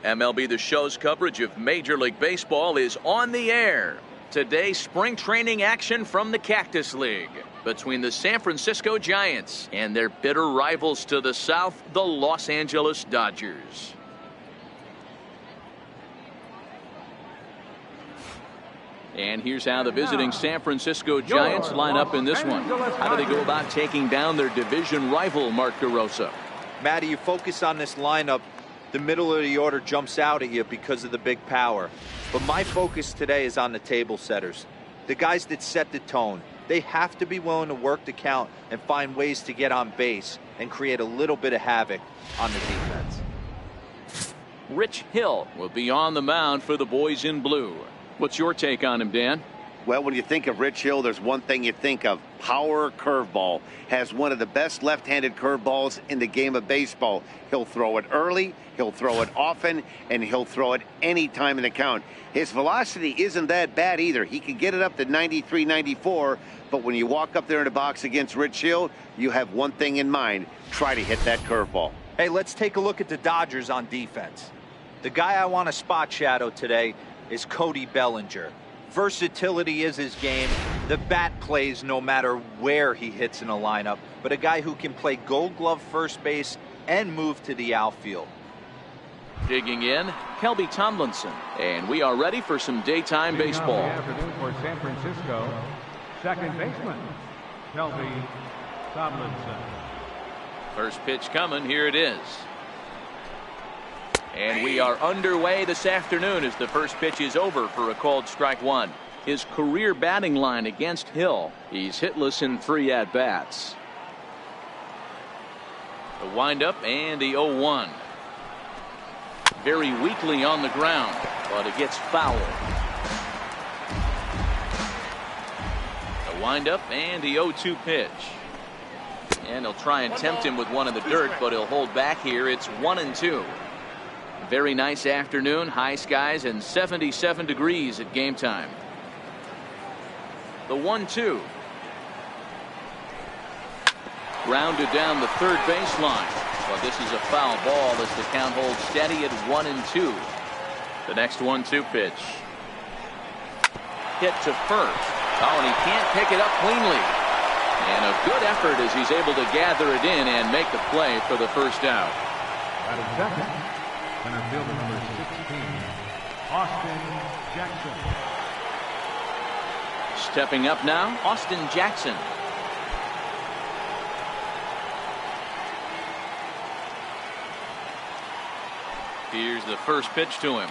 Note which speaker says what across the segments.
Speaker 1: MLB The Show's coverage of Major League Baseball is on the air. Today, spring training action from the Cactus League between the San Francisco Giants and their bitter rivals to the south, the Los Angeles Dodgers. And here's how the visiting San Francisco Giants line up in this one. How do they go about taking down their division rival, Mark DeRosa?
Speaker 2: Matty, you focus on this lineup, the middle of the order jumps out at you because of the big power. But my focus today is on the table setters, the guys that set the tone. They have to be willing to work the count and find ways to get on base and create a little bit of havoc on the defense.
Speaker 1: Rich Hill will be on the mound for the boys in blue. What's your take on him, Dan?
Speaker 3: Well, when you think of Rich Hill, there's one thing you think of. Power curveball. Has one of the best left-handed curveballs in the game of baseball. He'll throw it early, he'll throw it often, and he'll throw it any time in the count. His velocity isn't that bad either. He can get it up to 93, 94, but when you walk up there in the box against Rich Hill, you have one thing in mind. Try to hit that curveball.
Speaker 2: Hey, let's take a look at the Dodgers on defense. The guy I want to spot shadow today is Cody Bellinger. Versatility is his game. The bat plays no matter where he hits in a lineup, but a guy who can play Gold Glove first base and move to the outfield.
Speaker 1: Digging in, Kelby Tomlinson, and we are ready for some daytime baseball.
Speaker 4: For San Francisco, second baseman Kelby Tomlinson.
Speaker 1: First pitch coming. Here it is. And we are underway this afternoon as the first pitch is over for a called strike one. His career batting line against Hill. He's hitless in 3 at-bats. The windup and the 0-1. Very weakly on the ground, but it gets fouled. The windup and the 0-2 pitch. And he'll try and tempt him with one in the dirt, but he'll hold back here. It's 1-2. Very nice afternoon, high skies and 77 degrees at game time. The 1-2. Grounded down the third baseline. But this is a foul ball as the count holds steady at 1-2. The next 1-2 pitch. Hit to first. Oh, and he can't pick it up cleanly. And a good effort as he's able to gather it in and make the play for the first out.
Speaker 4: At a second, center fielder number 16, Austin Jackson.
Speaker 1: Stepping up now, Austin Jackson. Here's the first pitch to him.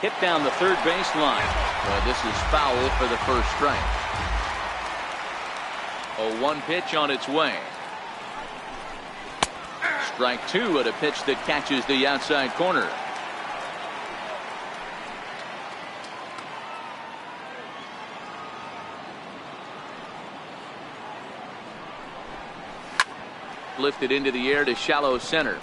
Speaker 1: Hit down the third baseline. But this is foul for the first strike. 0-1 pitch on its way. Strike two at a pitch that catches the outside corner. Lifted into the air to shallow center.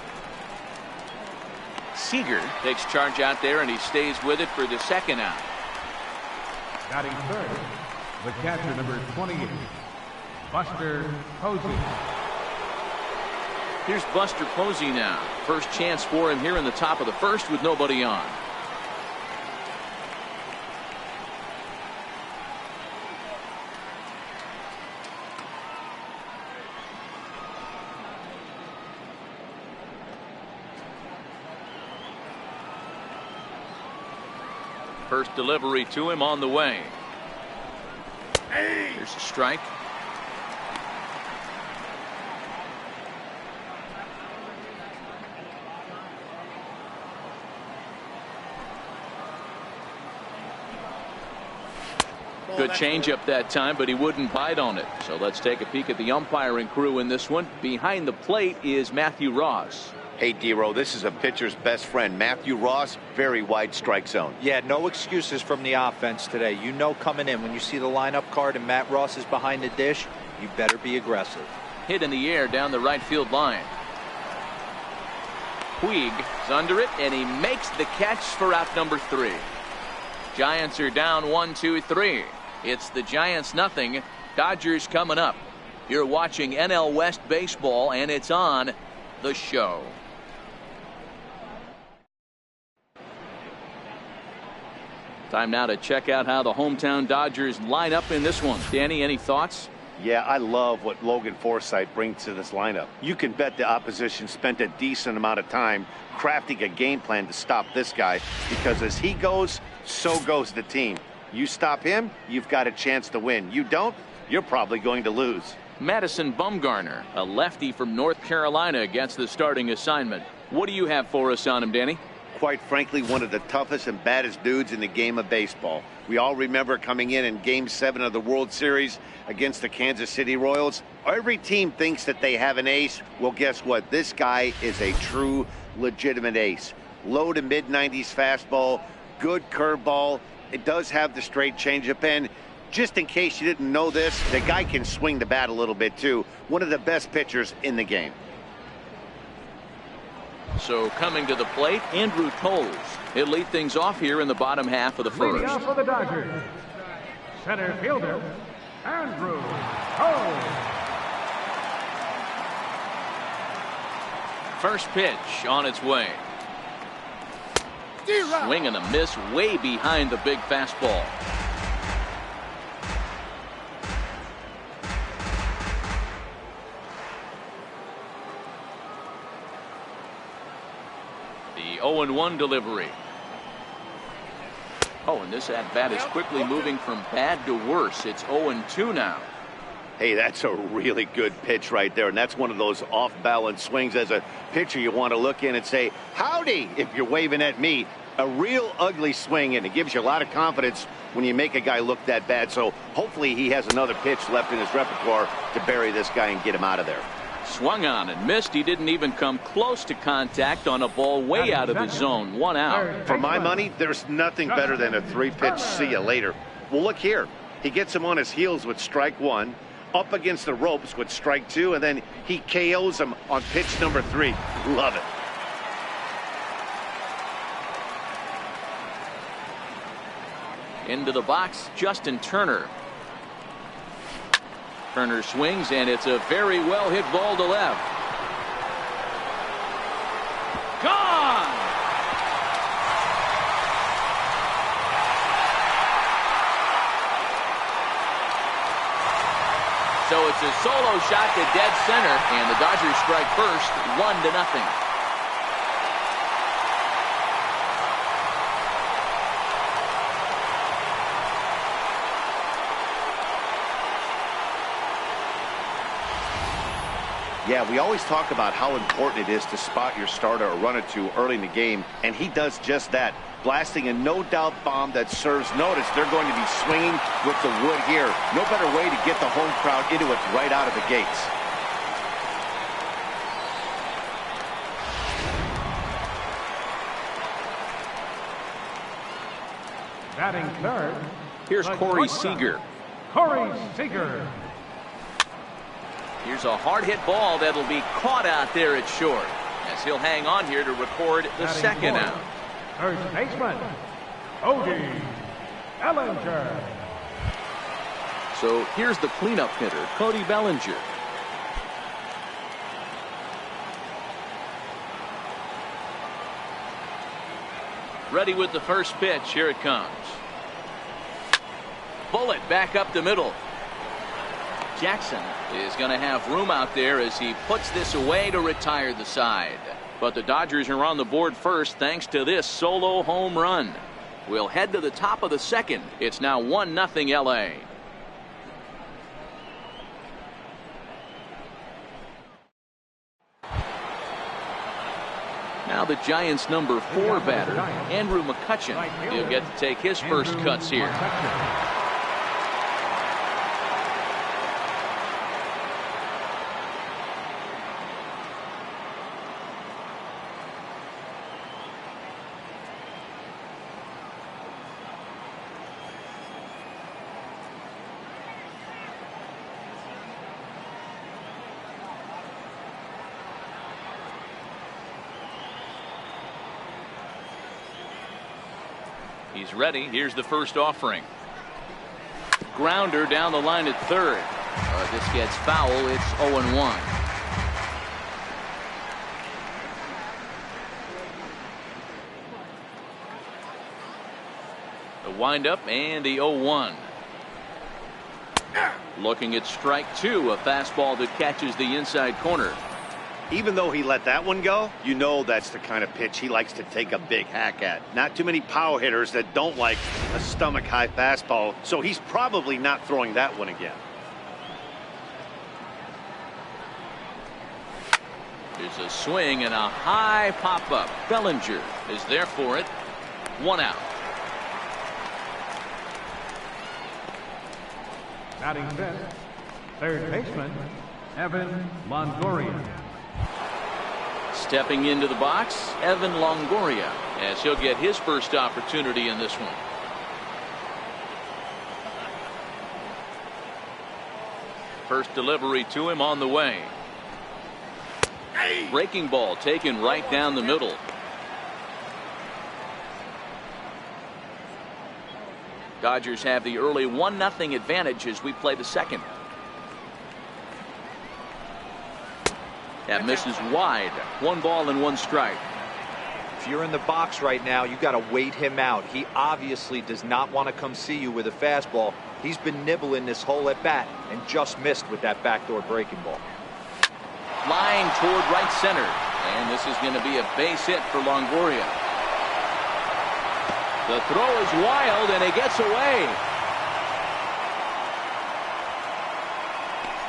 Speaker 1: Seager takes charge out there and he stays with it for the second out.
Speaker 4: Batting third, the catcher number 28, Buster Posey.
Speaker 1: Here's Buster Posey now. First chance for him here in the top of the first with nobody on. First delivery to him on the way. Here's a strike. Good changeup that time, but he wouldn't bite on it. So let's take a peek at the umpiring crew in this one. Behind the plate is Matthew Ross.
Speaker 3: Hey, D-Row, this is a pitcher's best friend. Matthew Ross, very wide strike zone.
Speaker 2: Yeah, no excuses from the offense today. You know coming in when you see the lineup card and Matt Ross is behind the dish, you better be aggressive.
Speaker 1: Hit in the air down the right field line. Puig is under it, and he makes the catch for out number 3. Giants are down 1-2-3. It's the Giants nothing. Dodgers coming up. You're watching NL West baseball, and it's on The Show. Time now to check out how the hometown Dodgers line up in this one. Danny, any thoughts?
Speaker 3: Yeah, I love what Logan Forsythe brings to this lineup. You can bet the opposition spent a decent amount of time crafting a game plan to stop this guy, because as he goes, so goes the team. You stop him, you've got a chance to win. You don't, you're probably going to lose.
Speaker 1: Madison Bumgarner, a lefty from North Carolina, gets the starting assignment. What do you have for us on him, Danny?
Speaker 3: Quite frankly, one of the toughest and baddest dudes in the game of baseball. We all remember coming in Game 7 of the World Series against the Kansas City Royals. Every team thinks that they have an ace. Well, guess what? This guy is a true, legitimate ace. Low to mid-90s fastball, good curveball. It does have the straight changeup, and just in case you didn't know this, the guy can swing the bat a little bit too. One of the best pitchers in the game.
Speaker 1: So coming to the plate, Andrew Toles. He'll lead things off here in the bottom half of the first.
Speaker 4: Leading off for the Dodgers, center fielder, Andrew Toles.
Speaker 1: First pitch on its way. Swing and a miss way behind the big fastball. The 0-1 delivery. Oh, and this at-bat is quickly moving from bad to worse. It's 0-2 now.
Speaker 3: Hey, that's a really good pitch right there, and that's one of those off-balance swings. As a pitcher, you want to look in and say, howdy, if you're waving at me. A real ugly swing, and it gives you a lot of confidence when you make a guy look that bad. So hopefully he has another pitch left in his repertoire to bury this guy and get him out of there.
Speaker 1: Swung on and missed. He didn't even come close to contact on a ball way out of his zone. 1 out.
Speaker 3: For my money, there's nothing better than a 3-pitch see you later. Well, look here. He gets him on his heels with strike 1, up against the ropes with strike 2, and then he KOs him on pitch number 3. Love it.
Speaker 1: Into the box, Justin Turner. Turner swings, and it's a very well hit ball to left. Gone! So it's a solo shot to dead center, and the Dodgers strike first, 1-0.
Speaker 3: Yeah, we always talk about how important it is to spot your starter or run it to early in the game, and he does just that, blasting a no-doubt bomb that serves notice. They're going to be swinging with the wood here. No better way to get the home crowd into it right out of the gates.
Speaker 4: Batting third.
Speaker 1: Here's Corey Seager.
Speaker 4: Corey Seager.
Speaker 1: Here's a hard hit ball that'll be caught out there at short, as he'll hang on here to record the second out.
Speaker 4: First baseman, Cody Bellinger.
Speaker 1: So here's the cleanup hitter, Cody Bellinger. Ready with the first pitch. Here it comes. Bullet back up the middle. Jackson is going to have room out there as he puts this away to retire the side. But the Dodgers are on the board first thanks to this solo home run. We'll head to the top of the second. It's now 1-0 LA. Now the Giants' number 4 batter, Andrew McCutchen. He'll get to take his first cuts here. He's ready. Here's the first offering. Grounder down the line at third. This gets foul. It's 0-1. The windup and the 0-1. Looking at strike two, a fastball that catches the inside corner.
Speaker 3: Even though he let that one go, you know that's the kind of pitch he likes to take a big hack at. Not too many power hitters that don't like a stomach-high fastball, so he's probably not throwing that one again.
Speaker 1: There's a swing and a high pop-up. Bellinger is there for it. 1 out.
Speaker 4: Batting fifth, third baseman, Evan Longoria.
Speaker 1: Stepping into the box, Evan Longoria, as he'll get his first opportunity in this one. First delivery to him on the way. Breaking ball taken right down the middle. Dodgers have the early 1-0 advantage as we play the second. That misses wide. 1 ball and 1 strike.
Speaker 2: If you're in the box right now, you got to wait him out. He obviously does not want to come see you with a fastball. He's been nibbling this whole at bat and just missed with that backdoor breaking ball.
Speaker 1: Flying toward right center, and this is going to be a base hit for Longoria. The throw is wild, and it gets away.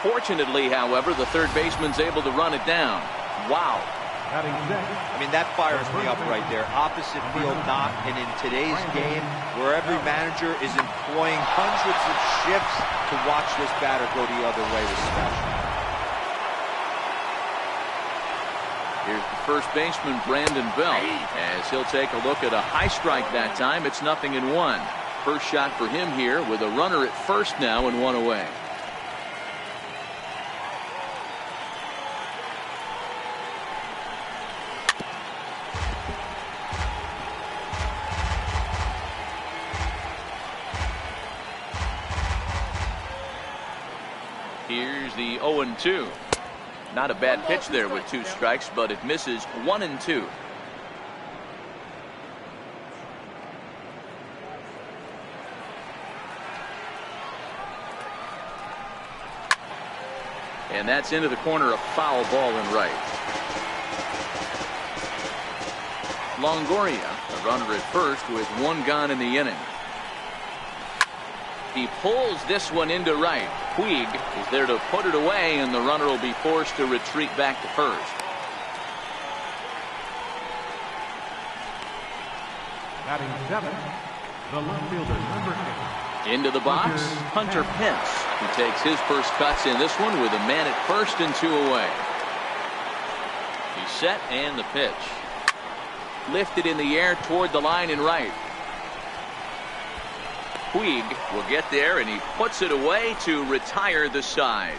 Speaker 1: Fortunately, however, the third baseman's able to run it down. Wow.
Speaker 2: I mean, that fires me up right there. Opposite field knock, and in today's game, where every manager is employing hundreds of shifts to watch this batter go the other way was special.
Speaker 1: Here's the first baseman, Brandon Belt, as he'll take a look at a high strike that time. It's 0-1. First shot for him here with a runner at first now and 1 away. Here's the 0-2. Not a bad pitch there with 2 strikes, but it misses 1-2. And that's into the corner, a foul ball in right. Longoria, a runner at first with 1 gone in the inning. He pulls this one into right. Puig is there to put it away, and the runner will be forced to retreat back to first.
Speaker 4: Batting seventh, the left fielder, number 8.
Speaker 1: Into the box, Hunter Pence, who takes his first cuts in this one with a man at first and 2 away. He's set, and the pitch. Lifted in the air toward the line in right. Puig will get there, and he puts it away to retire the side.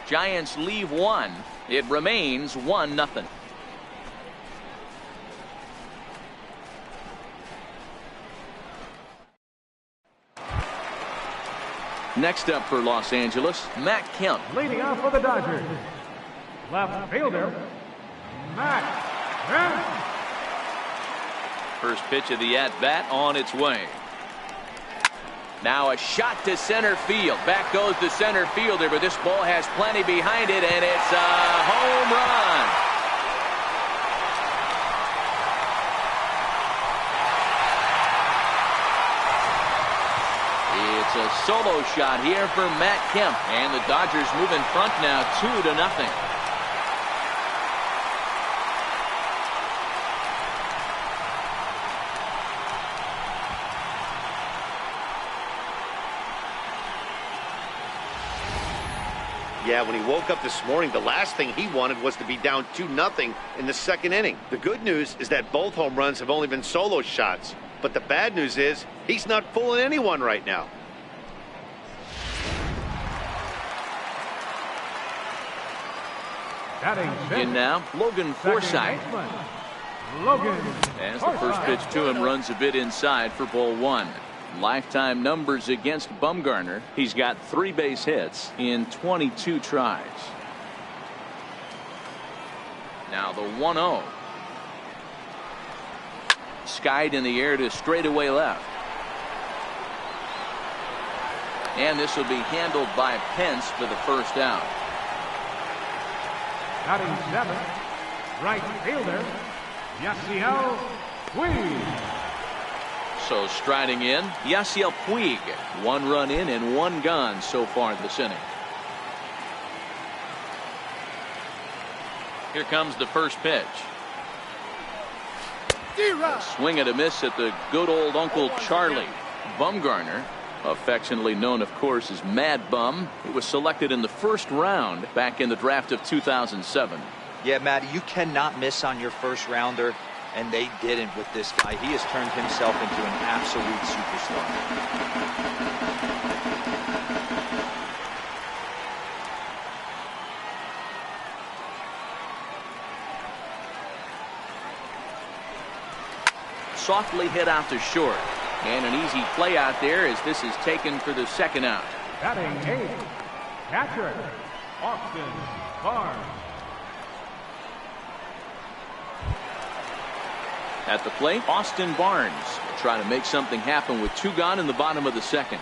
Speaker 1: Giants leave 1. It remains 1-0. Next up for Los Angeles, Matt Kemp.
Speaker 4: Leading off for the Dodgers, left fielder, Matt Kemp.
Speaker 1: First pitch of the at-bat on its way. Now a shot to center field. Back goes the center fielder, but this ball has plenty behind it, and it's a home run. It's a solo shot here for Matt Kemp, and the Dodgers move in front now 2-0.
Speaker 3: Yeah, when he woke up this morning, the last thing he wanted was to be down 2-0 in the second inning. The good news is that both home runs have only been solo shots. But the bad news is he's not fooling anyone right now.
Speaker 1: In now, Logan Forsythe. As the first pitch to him runs a bit inside for ball 1. Lifetime numbers against Bumgarner. He's got 3 base hits in 22 tries. Now the 1-0. Skied in the air to straightaway left. And this will be handled by Pence for the first out.
Speaker 4: Batting 7, right fielder, Yasiel Puig.
Speaker 1: So striding in, Yasiel Puig. 1 run in and 1 gone so far this inning. Here comes the first pitch. A swing and a miss at the good old Uncle Charlie. Bumgarner, affectionately known, of course, as Mad Bum. He was selected in the first round back in the draft of 2007.
Speaker 2: Yeah, Matty, you cannot miss on your first rounder, and they didn't with this guy. He has turned himself into an absolute superstar.
Speaker 1: Softly hit out to short. And an easy play out there as this is taken for the second out.
Speaker 4: Batting 8, catcher, Austin Barnes.
Speaker 1: At the plate, Austin Barnes will try to make something happen with 2 gone in the bottom of the second.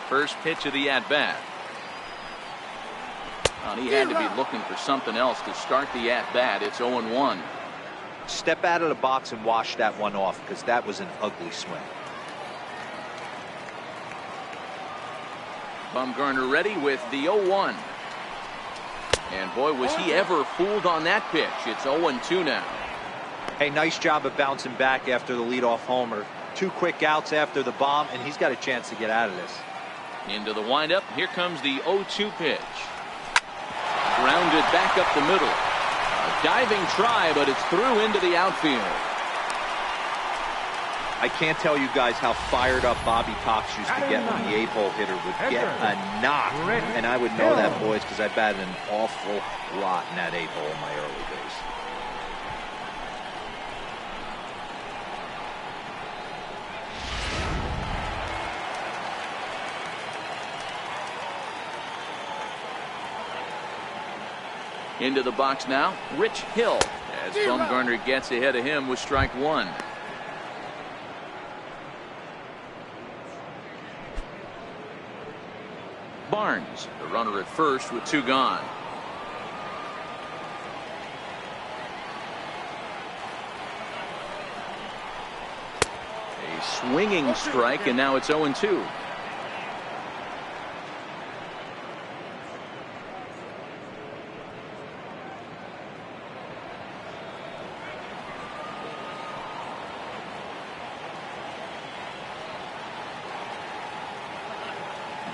Speaker 1: First pitch of the at-bat. He had to be looking for something else to start the at-bat. It's 0-1.
Speaker 2: Step out of the box and wash that one off, because that was an ugly swing.
Speaker 1: Bumgarner ready with the 0-1. And boy, was he ever fooled on that pitch. It's 0-2 now.
Speaker 2: Hey, nice job of bouncing back after the leadoff homer. 2 quick outs after the bomb, and he's got a chance to get out of this.
Speaker 1: Into the windup. Here comes the 0-2 pitch. Grounded back up the middle. A diving try, but it's through into the outfield.
Speaker 2: I can't tell you guys how fired up Bobby Cox used to get when the 8-hole hitter would get a knock. And I would know that, boys, because I batted an awful lot in that 8-hole in my early days.
Speaker 1: Into the box now, Rich Hill, as Bumgarner gets ahead of him with strike 1. Barnes, the runner at first with 2 gone. A swinging strike, and now it's 0-2.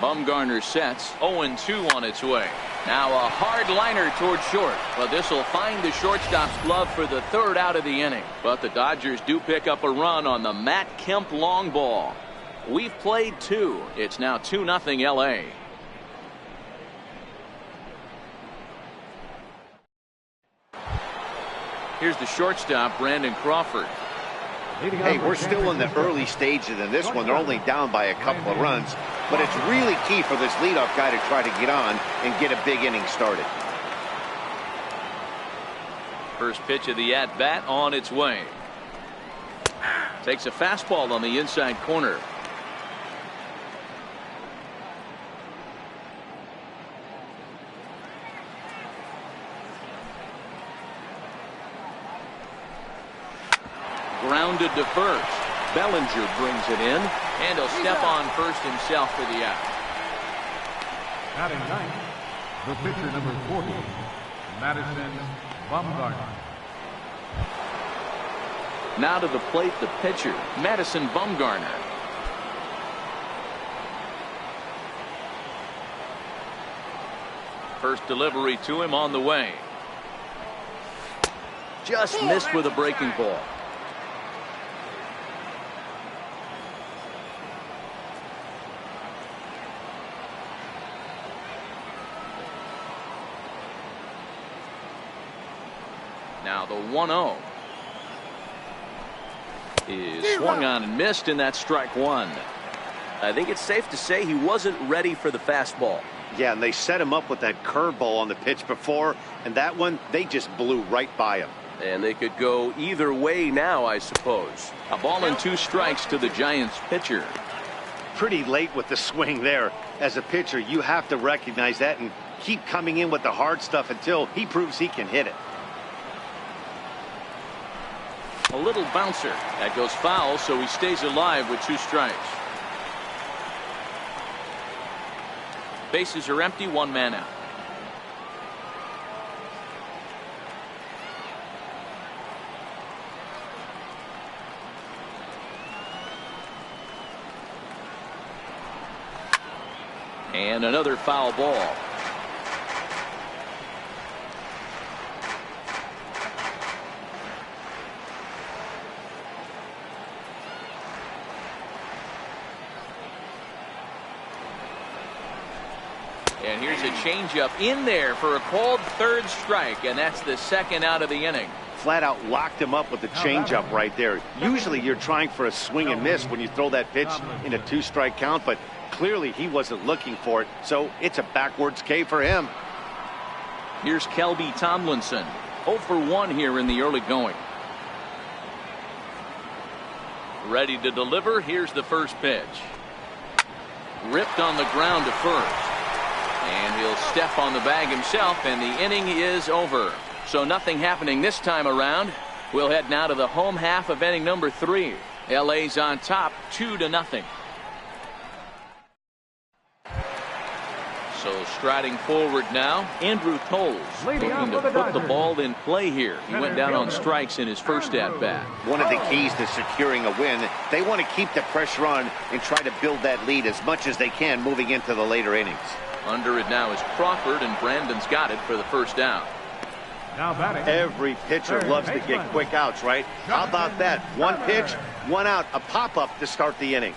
Speaker 1: Bumgarner sets. 0-2 on its way. Now a hard liner toward short. But this will find the shortstop's glove for the 3rd out of the inning. But the Dodgers do pick up a run on the Matt Kemp long ball. We've played 2. It's now 2-0 LA. Here's the shortstop, Brandon Crawford.
Speaker 3: Hey, we're still in the early stages of this one. They're only down by a couple of runs, but it's really key for this leadoff guy to try to get on and get a big inning started.
Speaker 1: First pitch of the at-bat on its way. Takes a fastball on the inside corner. Grounded to first. Bellinger brings it in, and he'll step on first himself for the out.
Speaker 4: Batting 9, the pitcher number 40, Madison Bumgarner.
Speaker 1: Now to the plate, the pitcher, Madison Bumgarner. First delivery to him on the way. Just missed with a breaking ball. Now the 1-0 is swung on and missed, and that's strike 1. I think it's safe to say he wasn't ready for the fastball.
Speaker 3: Yeah, and they set him up with that curveball on the pitch before, and that one, they just blew right by him.
Speaker 5: And they could go either way now, I suppose.
Speaker 1: A ball and 2 strikes to the Giants pitcher.
Speaker 3: Pretty late with the swing there. As a pitcher, you have to recognize that and keep coming in with the hard stuff until he proves he can hit it.
Speaker 1: A little bouncer. That goes foul, so he stays alive with 2 strikes. Bases are empty, 1 man out. And another foul ball. And here's a changeup in there for a called 3rd strike, and that's the 2nd out of the inning.
Speaker 3: Flat out locked him up with the changeup right there. Usually you're trying for a swing and miss when you throw that pitch in a 2-strike count, but clearly he wasn't looking for it, so it's a backwards K for him.
Speaker 1: Here's Kelby Tomlinson. 0 for 1 here in the early going. Ready to deliver. Here's the first pitch. Ripped on the ground to first. And he'll step on the bag himself, and the inning is over. So nothing happening this time around. We'll head now to the home half of inning number 3. LA's on top 2-0. So striding forward now, Andrew Toles looking to put the ball in play here. He went down on strikes in his first at-bat.
Speaker 3: One of the keys to securing a win, they want to keep the pressure on and try to build that lead as much as they can moving into the later innings.
Speaker 1: Under it now is Crawford, and Brandon's got it for the first down.
Speaker 4: Now batting.
Speaker 3: Every pitcher loves to get quick outs, right? How about that? 1 pitch, 1 out, a pop-up to start the inning.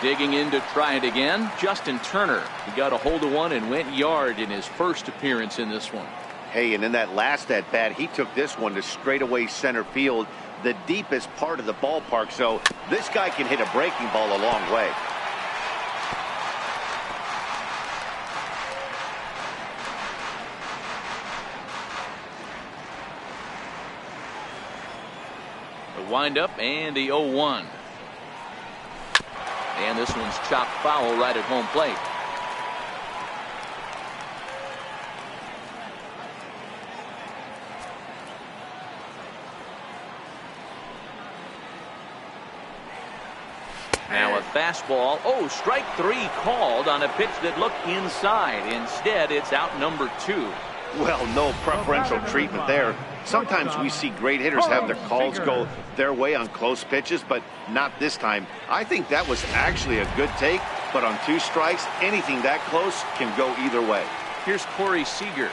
Speaker 1: Digging in to try it again, Justin Turner. He got a hold of one and went yard in his first appearance in this one.
Speaker 3: Hey, and in that last at-bat, he took this one to straightaway center field, the deepest part of the ballpark, so this guy can hit a breaking ball a long way.
Speaker 1: The windup and the 0-1. And this one's chopped foul right at home plate. Now a fastball. Oh, strike 3 called on a pitch that looked inside. Instead, it's out number 2.
Speaker 3: Well, no preferential treatment there. Sometimes we see great hitters have their calls go their way on close pitches, but not this time. I think that was actually a good take, but on 2 strikes, anything that close can go either way.
Speaker 1: Here's Corey Seager.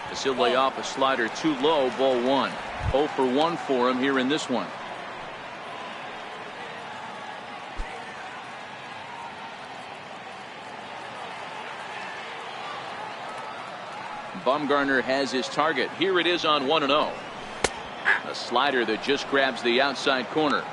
Speaker 1: As he'll lay off a slider too low, ball 1. 0 for 1 for him here in this one. Bumgarner has his target. Here it is on 1-0. A slider that just grabs the outside corner.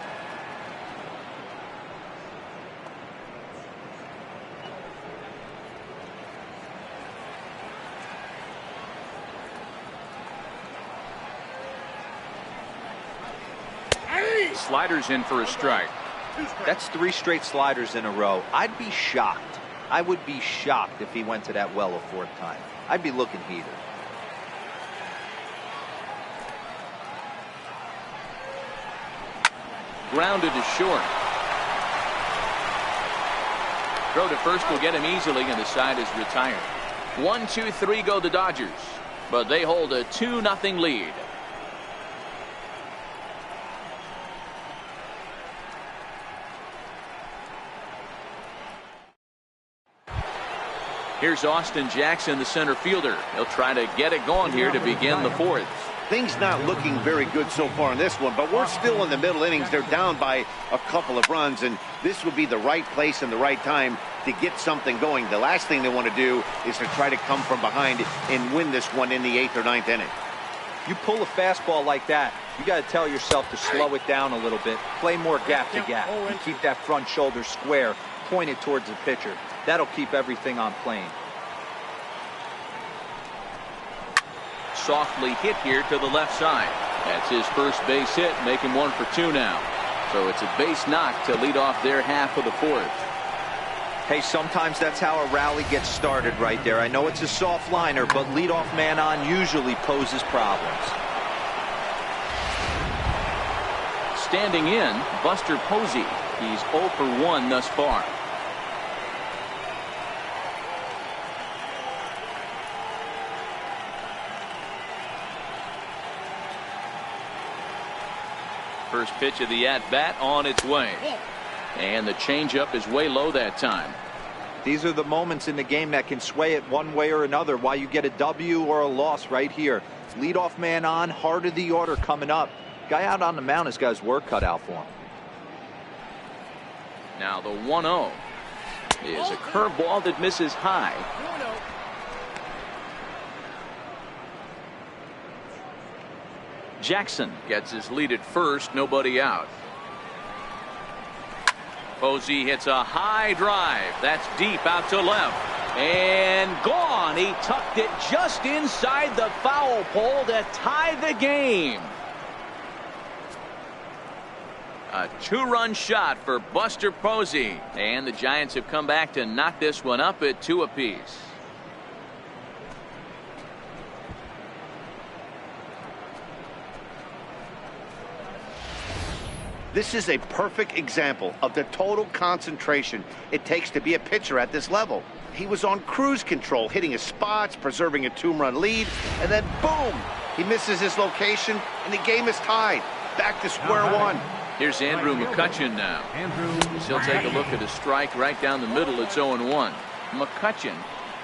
Speaker 1: Sliders in for a strike.
Speaker 2: That's 3 straight sliders in a row. I'd be shocked. I would be shocked if he went to that well a 4th time. I'd be looking heated.
Speaker 1: Grounded to short. Throw to first will get him easily, and the side is retired. 1-2-3 go the Dodgers, but they hold a 2-0 lead. Here's Austin Jackson, the center fielder. He'll try to get it going here to begin the 4th.
Speaker 3: Things not looking very good so far in this one, but we're still in the middle innings. They're down by a couple of runs, and this would be the right place and the right time to get something going. The last thing they want to do is to try to come from behind and win this one in the 8th or 9th inning.
Speaker 2: You pull a fastball like that, you got to tell yourself to slow it down a little bit, play more gap to gap, and keep that front shoulder square, pointed towards the pitcher. That'll keep everything on plane.
Speaker 1: softly hit here to the left side. That's his first base hit, making 1 for 2 now. So it's a base knock to lead off their half of the fourth.
Speaker 2: Hey, sometimes that's how a rally gets started right there. I know it's a soft liner, but leadoff man on usually poses problems.
Speaker 1: Standing in, Buster Posey. He's 0 for 1 thus far. First pitch of the at-bat on its way. And the changeup is way low that time.
Speaker 2: These are the moments in the game that can sway it one way or another, why you get a W or a loss right here. Leadoff man on, heart of the order coming up. Guy out on the mound has got his work cut out for him.
Speaker 1: Now the 1-0 is a curveball that misses high. Jackson gets his lead at first, nobody out. Posey hits a high drive. That's deep out to left. And gone. He tucked it just inside the foul pole to tie the game. A 2-run shot for Buster Posey. And the Giants have come back to knock this one up at 2 apiece.
Speaker 3: This is a perfect example of the total concentration it takes to be a pitcher at this level. He was on cruise control, hitting his spots, preserving a 2-run lead, and then boom, he misses his location, and the game is tied. Back to square one.
Speaker 1: Here's Andrew McCutchen now. He'll take a look at a strike right down the middle. It's 0-1. McCutchen,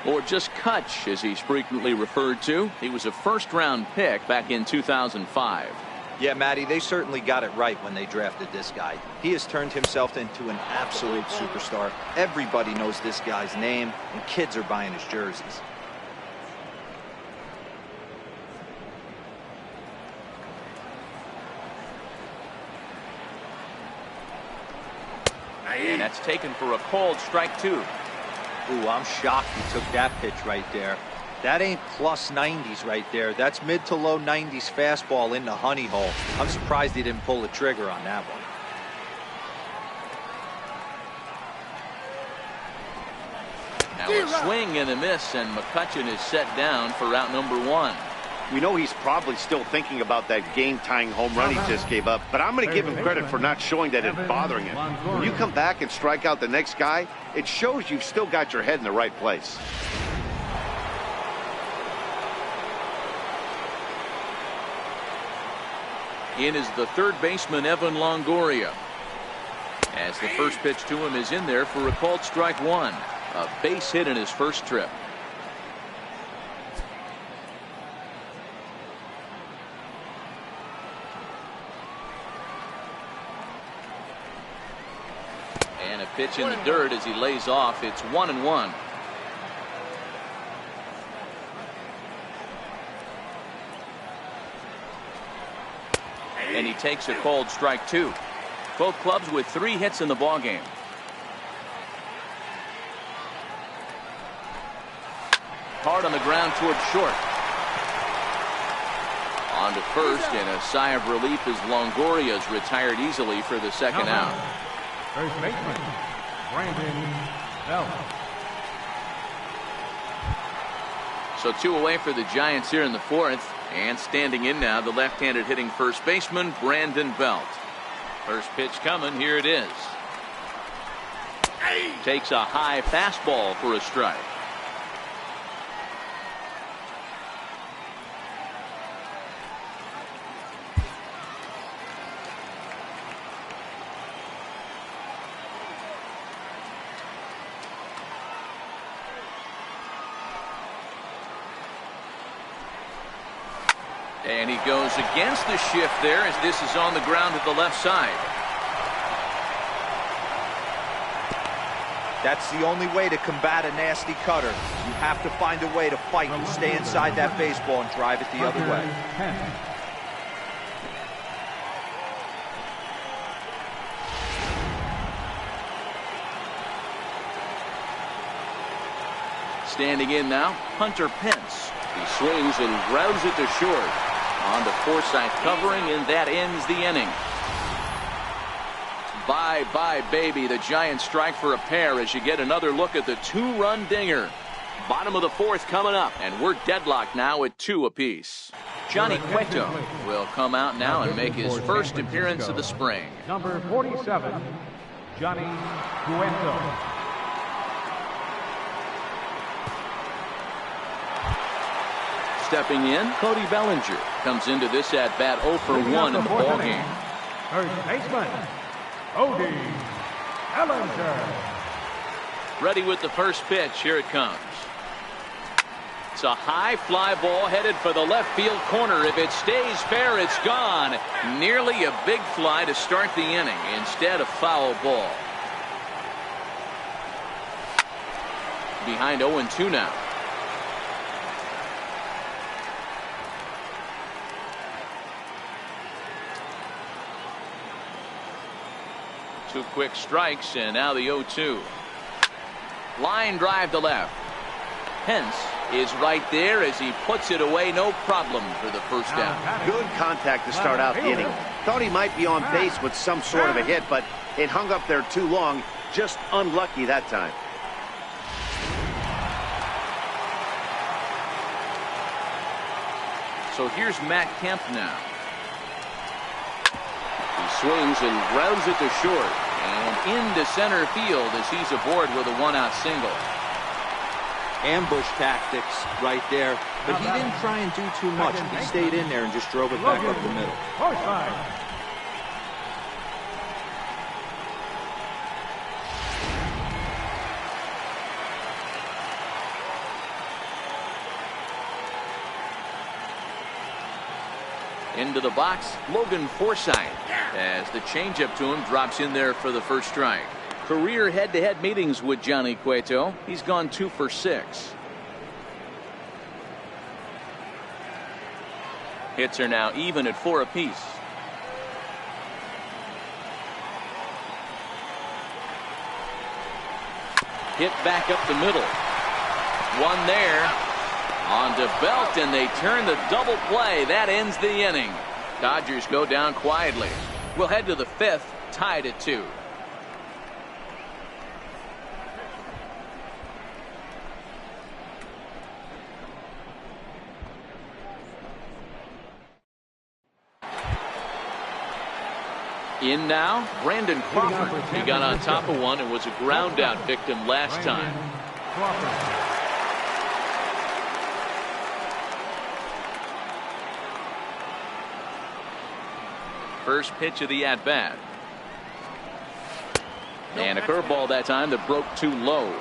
Speaker 1: or just Kutch as he's frequently referred to. He was a first-round pick back in 2005.
Speaker 2: Yeah, Matty, they certainly got it right when they drafted this guy. He has turned himself into an absolute superstar. Everybody knows this guy's name, and kids are buying his jerseys.
Speaker 1: And that's taken for a called strike 2.
Speaker 2: Ooh, I'm shocked he took that pitch right there. That ain't plus 90s right there. That's mid to low 90s fastball in the honey hole. I'm surprised he didn't pull the trigger on that one.
Speaker 1: Now a swing and a miss, and McCutchen is set down for out number 1.
Speaker 3: We know he's probably still thinking about that game-tying home run he just gave up, but I'm going to give him credit for not showing that it's bothering him. When you come back and strike out the next guy, it shows you've still got your head in the right place.
Speaker 1: In is the third baseman, Evan Longoria. As the first pitch to him is in there for a called strike 1. A base hit in his first trip. And a pitch in the dirt as he lays off. It's 1-1. And he takes a called strike 2. Both clubs with 3 hits in the ballgame. Hard on the ground towards short. On to first, and a sigh of relief as Longoria's retired easily for the second out.
Speaker 4: First baseman, Brandon Belt.
Speaker 1: So 2 away for the Giants here in the fourth. And standing in now, the left-handed hitting first baseman, Brandon Belt. First pitch coming. Here it is. Takes a high fastball for a strike. And he goes against the shift there as this is on the ground at the left side.
Speaker 2: That's the only way to combat a nasty cutter. You have to find a way to fight and stay inside that baseball and drive it the other way.
Speaker 1: Standing in now, Hunter Pence.
Speaker 5: He swings and grounds it to short.
Speaker 1: On to Forsythe covering, and that ends the inning. Bye-bye, baby. The Giants strike for a pair as you get another look at the two-run dinger. Bottom of the fourth coming up, and we're deadlocked now at 2 apiece. Johnny Cueto will come out now and make his first appearance of the spring.
Speaker 4: Number 47, Johnny Cueto.
Speaker 1: Stepping in, Cody Bellinger comes into this at-bat 0 for 1 in the ballgame.
Speaker 4: First baseman, Cody Bellinger.
Speaker 1: Ready with the first pitch. Here it comes. It's a high fly ball headed for the left field corner. If it stays fair, it's gone. Nearly a big fly to start the inning. Instead, a foul ball. Behind 0-2 now. Two quick strikes, and now the 0-2. Line drive to left. Pence is right there as he puts it away. No problem for the first down.
Speaker 3: Good contact to start out the inning. Thought he might be on pace with some sort of a hit, but it hung up there too long. Just unlucky that time.
Speaker 1: So here's Matt Kemp now.
Speaker 5: He swings and grounds it to short.
Speaker 1: And into center field as he's aboard with a one-out single.
Speaker 2: Ambush tactics right there, but he didn't try and do too much. He stayed in there and just drove it back up the middle.
Speaker 4: Forsythe.
Speaker 1: Into the box, Logan Forsythe, as the changeup to him drops in there for the first strike. Career head-to-head meetings with Johnny Cueto. He's gone 2 for 6. Hits are now even at 4 apiece. Hit back up the middle. One there. On to Belt, and they turn the double play. That ends the inning. Dodgers go down quietly. We'll head to the 5th, tied at 2. In now, Brandon Crawford. He got on top of one and was a ground out victim last time. First pitch of the at-bat. And a curveball that time that broke too low.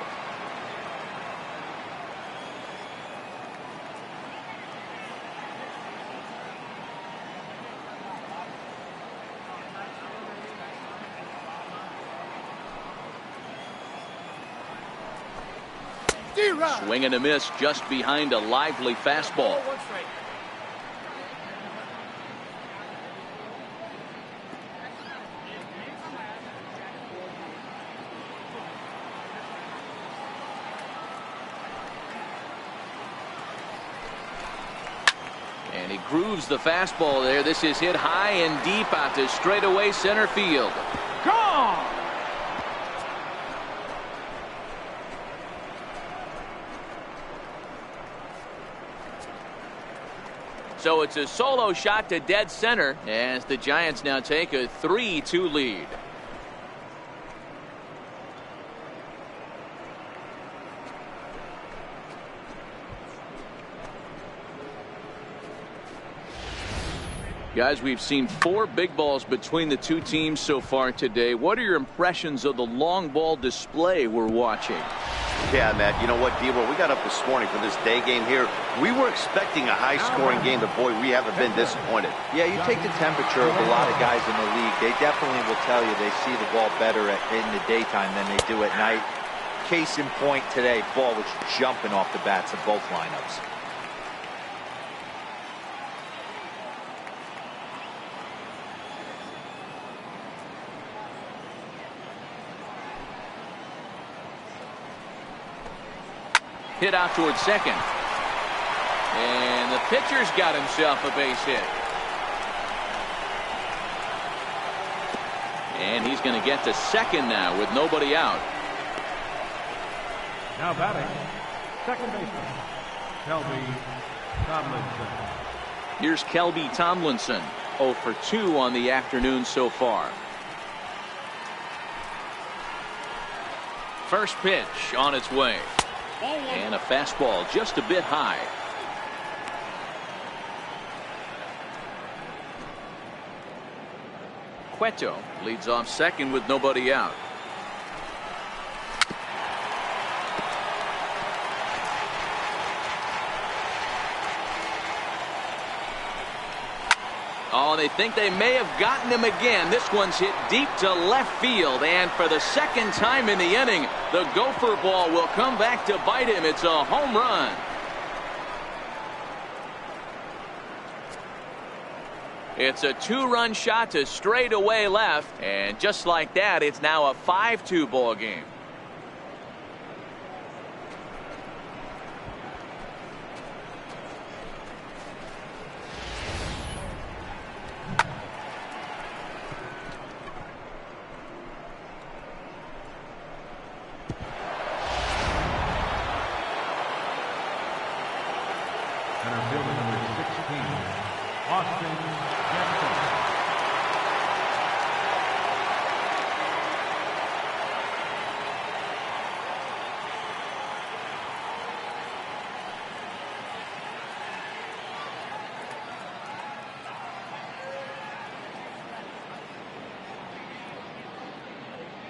Speaker 1: Swing and a miss just behind a lively fastball. And he grooves the fastball there. This is hit high and deep out to straightaway center field.
Speaker 4: Gone!
Speaker 1: So it's a solo shot to dead center as the Giants now take a 3-2 lead. Guys, we've seen 4 big balls between the two teams so far today. What are your impressions of the long ball display we're watching?
Speaker 3: Yeah, Matt, you know what, Debo, we got up this morning for this day game here. We were expecting a high-scoring game, but, boy, we haven't been disappointed.
Speaker 2: Yeah, you take the temperature of a lot of guys in the league. They definitely will tell you they see the ball better in the daytime than they do at night. Case in point today, ball was jumping off the bats of both lineups.
Speaker 1: Hit out towards second. And the pitcher's got himself a base hit. And he's going to get to second now with nobody out.
Speaker 4: Now batting, second baseman, Kelby Tomlinson.
Speaker 1: Here's Kelby Tomlinson, 0 for 2 on the afternoon so far. First pitch on its way. And a fastball just a bit high. Cueto leads off second with nobody out. Oh, they think they may have gotten him again. This one's hit deep to left field, and for the second time in the inning, the gopher ball will come back to bite him. It's a home run. It's a 2-run shot to straightaway left, and just like that, it's now a 5-2 ball game.
Speaker 4: Center fielder number 16, Austin Jackson.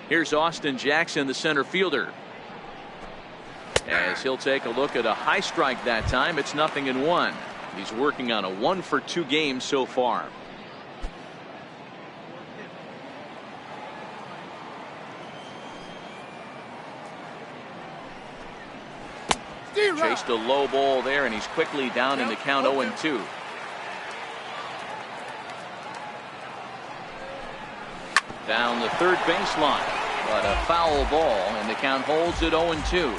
Speaker 1: Here's Austin Jackson, the center fielder. As he'll take a look at a high strike that time, it's 0-1. He's working on a 1 for 2 game so far. Chased a low ball there, and he's quickly down in the count 0-2. Down the third baseline, but a foul ball, and the count holds at 0-2.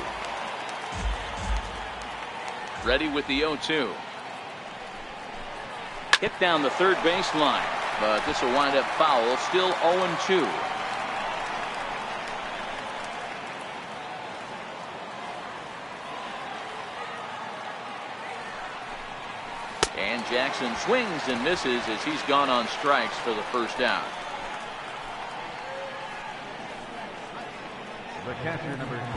Speaker 1: Ready with the 0-2. Hit down the third baseline, but this will wind up foul. Still 0-2. And Jackson swings and misses as he's gone on strikes for the first out.
Speaker 4: The catcher number 20,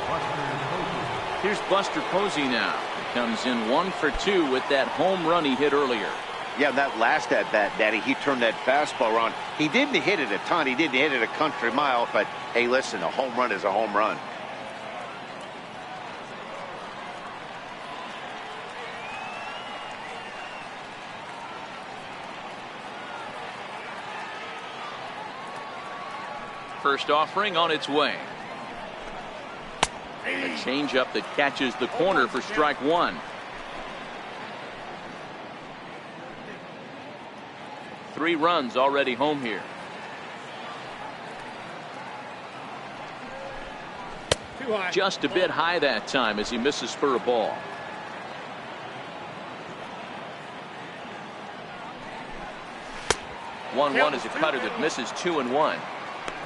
Speaker 4: Buster Posey.
Speaker 1: Here's Buster Posey now. He comes in 1 for 2 with that home run he hit earlier.
Speaker 3: Yeah, that last at bat, Daddy, he turned that fastball around. He didn't hit it a ton. He didn't hit it a country mile. But, hey, listen, a home run is a home run.
Speaker 1: First offering on its way. A changeup that catches the corner for strike 1. 3 runs already home here. Just a bit high that time as he misses for a ball. One is a cutter that misses 2-1.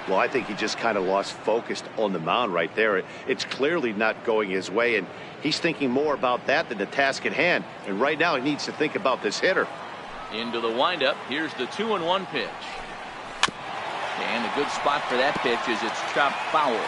Speaker 6: Well, I think he just kind of lost focus on the mound right there. It's clearly not going his way, and he's thinking more about that than the task at hand. And right now he needs to think about this hitter.
Speaker 1: Into the windup. Here's the 2-1 pitch. And a good spot for that pitch is it's chopped foul.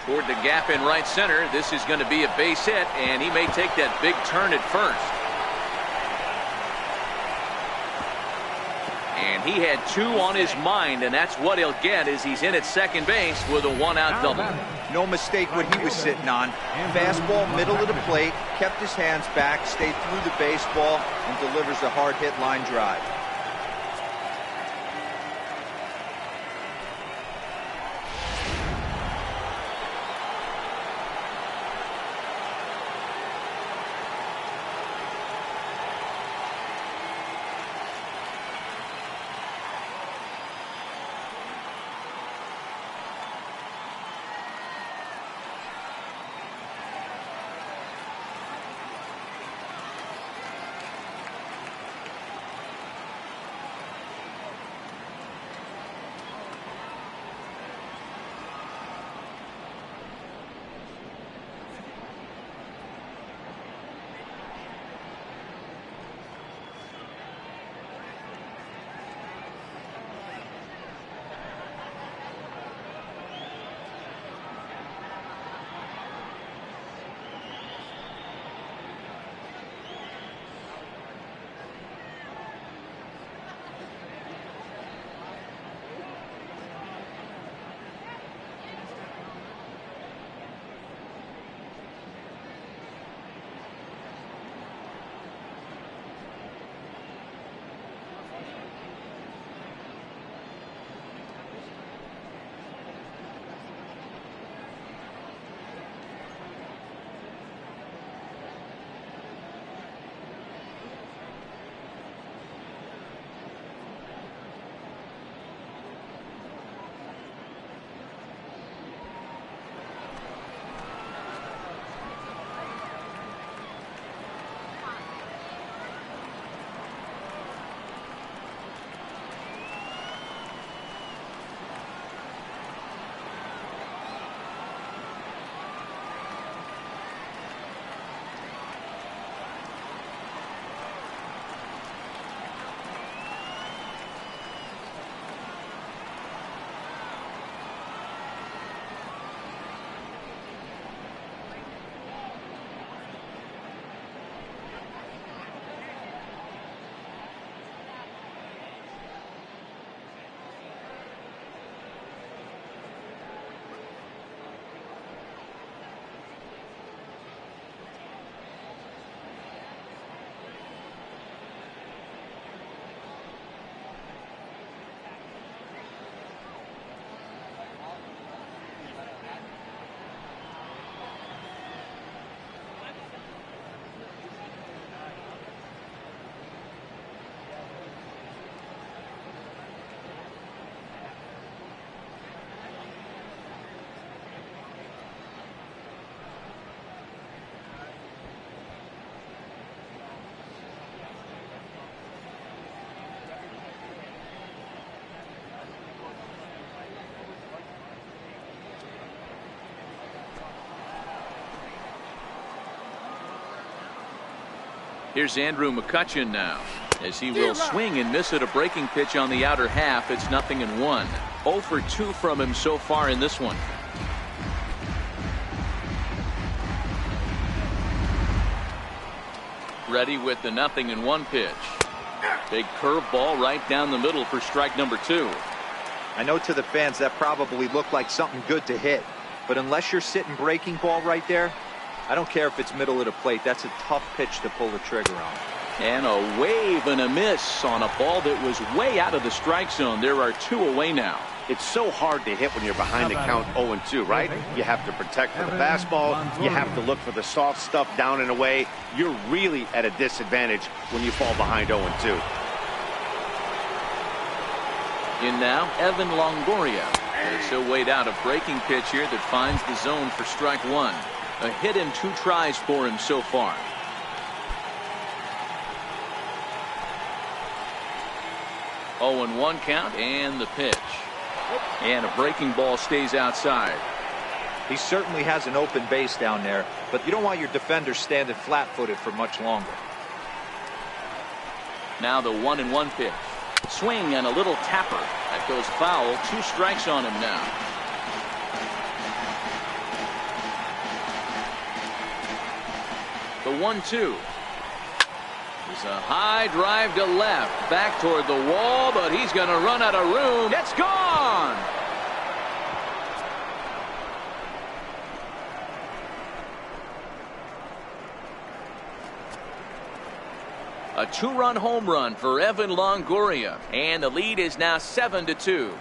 Speaker 1: Toward the gap in right center. This is going to be a base hit, and he may take that big turn at first. And he had 2 on his mind, and that's what he'll get as he's in at second base with a 1-out double.
Speaker 2: No mistake what he was sitting on. Fastball middle of the plate, kept his hands back, stayed through the baseball, and delivers a hard hit line drive.
Speaker 1: Here's Andrew McCutchen now, as he will swing and miss at a breaking pitch on the outer half. It's 0-1. 0 for 2 from him so far in this one. Ready with the 0-1 pitch. Big curveball right down the middle for strike number 2.
Speaker 2: I know to the fans that probably looked like something good to hit, but unless you're sitting breaking ball right there, I don't care if it's middle of the plate. That's a tough pitch to pull the trigger on.
Speaker 1: And a wave and a miss on a ball that was way out of the strike zone. There are 2 away now.
Speaker 3: It's so hard to hit when you're behind the count 0-2, right? You have to protect for the fastball. You have to look for the soft stuff down and away. You're really at a disadvantage when you fall behind 0-2.
Speaker 1: In now, Evan Longoria. As he'll wait out a breaking pitch here that finds the zone for strike 1. A hit in 2 tries for him so far. Oh, and 1 count and the pitch. And a breaking ball stays outside.
Speaker 2: He certainly has an open base down there, but you don't want your defenders standing flat-footed for much longer.
Speaker 1: Now the 1-1 pitch. Swing and a little tapper. That goes foul. 2 strikes on him now. The 1-2. It's a high drive to left. Back toward the wall, but he's going to run out of room. It's gone! A 2-run home run for Evan Longoria, and the lead is now 7-2.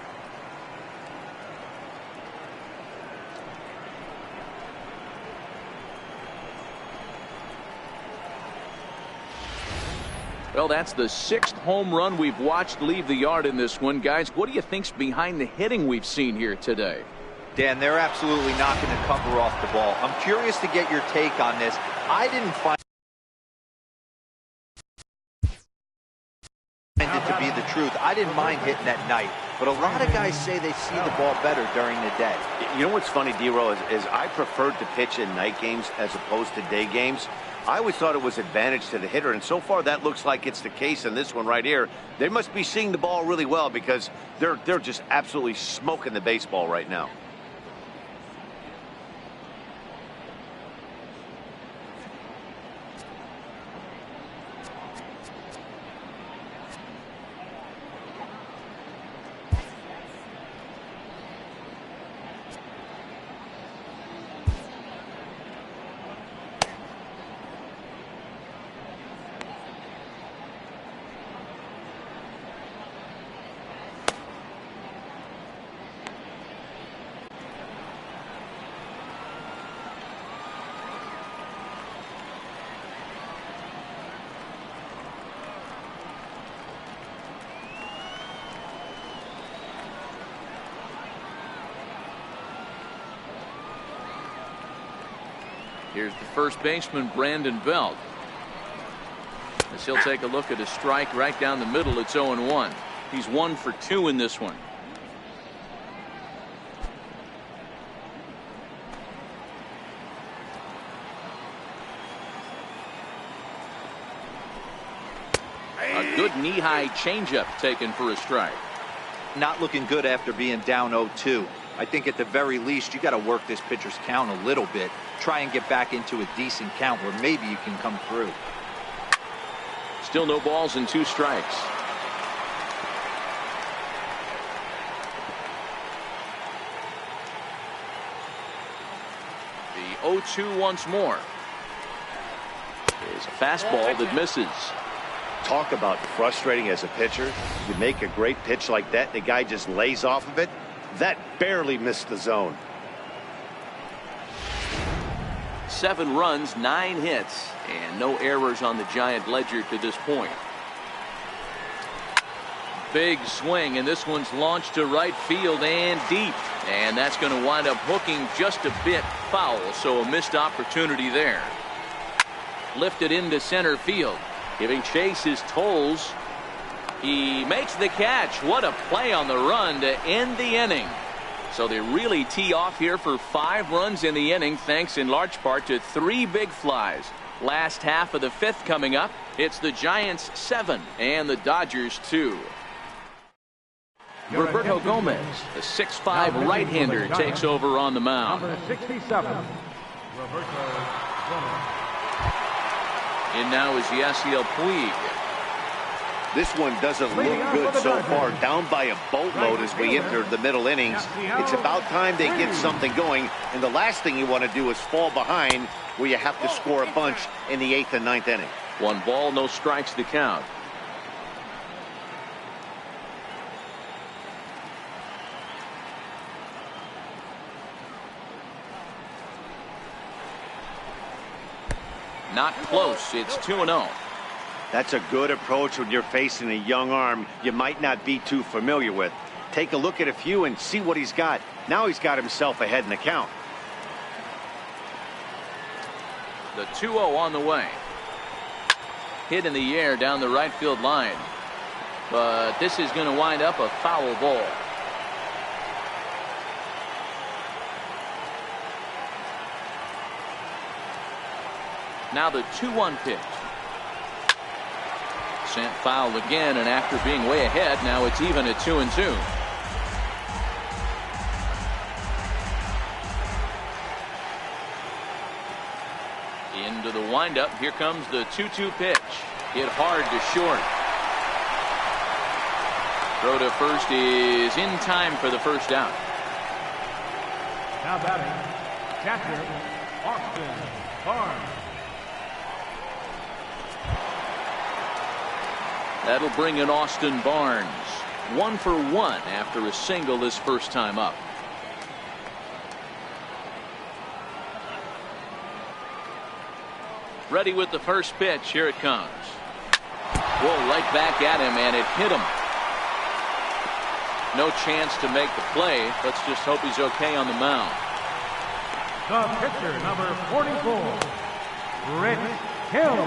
Speaker 1: Well, that's the 6th home run we've watched leave the yard in this one. Guys, what do you think's behind the hitting we've seen here today?
Speaker 2: Dan, they're absolutely knocking the cover off the ball. I'm curious to get your take on this. I didn't find it to be the truth. I didn't mind hitting at night, but a lot of guys say they see the ball better during the day.
Speaker 6: You know what's funny, D-Roll, is I preferred to pitch in night games as opposed to day games. I always thought it was advantage to the hitter, and so far that looks like it's the case in this one right here. They must be seeing the ball really well because they're just absolutely smoking the baseball right now.
Speaker 1: Here's the first baseman, Brandon Belt. As he'll take a look at a strike right down the middle. It's 0-1. He's 1 for 2 in this one. A good knee-high changeup taken for a strike.
Speaker 2: Not looking good after being down 0-2. I think at the very least you got to work this pitcher's count a little bit. Try and get back into a decent count where maybe you can come through.
Speaker 1: Still no balls and 2 strikes. The 0-2 once more. There's a fastball that misses.
Speaker 6: Talk about frustrating as a pitcher. You make a great pitch like that, the guy just lays off of it. That barely missed the zone.
Speaker 1: 7 runs, 9 hits, and no errors on the Giant ledger to this point. Big swing, and this one's launched to right field and deep. And that's going to wind up hooking just a bit foul, so a missed opportunity there. Lifted into center field. Giving chase is Toles. He makes the catch. What a play on the run to end the inning. So they really tee off here for 5 runs in the inning, thanks in large part to 3 big flies. Last half of the fifth coming up. It's the Giants 7 and the Dodgers 2. Roberto Gomez, the 6'5" right-hander, takes over on the mound.
Speaker 4: Number 67, Roberto Gomez.
Speaker 1: In now is Yasiel Puig.
Speaker 3: This one doesn't look good so far. Down by a boatload as we enter the middle innings. It's about time they get something going. And the last thing you want to do is fall behind where you have to score a bunch in the 8th and 9th inning.
Speaker 1: 1 ball, no strikes to count. Not close. It's 2-0.
Speaker 3: That's a good approach when you're facing a young arm you might not be too familiar with. Take a look at a few and see what he's got. Now he's got himself ahead in the count.
Speaker 1: The 2-0 on the way. Hit in the air down the right field line. But this is going to wind up a foul ball. Now the 2-1 pitch. Sent foul again, and after being way ahead, now it's even at 2-2. Into the windup. Here comes the 2-2 pitch. Hit hard to short. Throw to first is in time for the first out.
Speaker 4: Now batting, catcher, Austin Barnes.
Speaker 1: That'll bring in Austin Barnes. 1 for 1 after a single his first time up. Ready with the first pitch. Here it comes. Whoa, right back at him, and it hit him. No chance to make the play. Let's just hope he's okay on the mound.
Speaker 4: The pitcher, number 44, Rich Hill.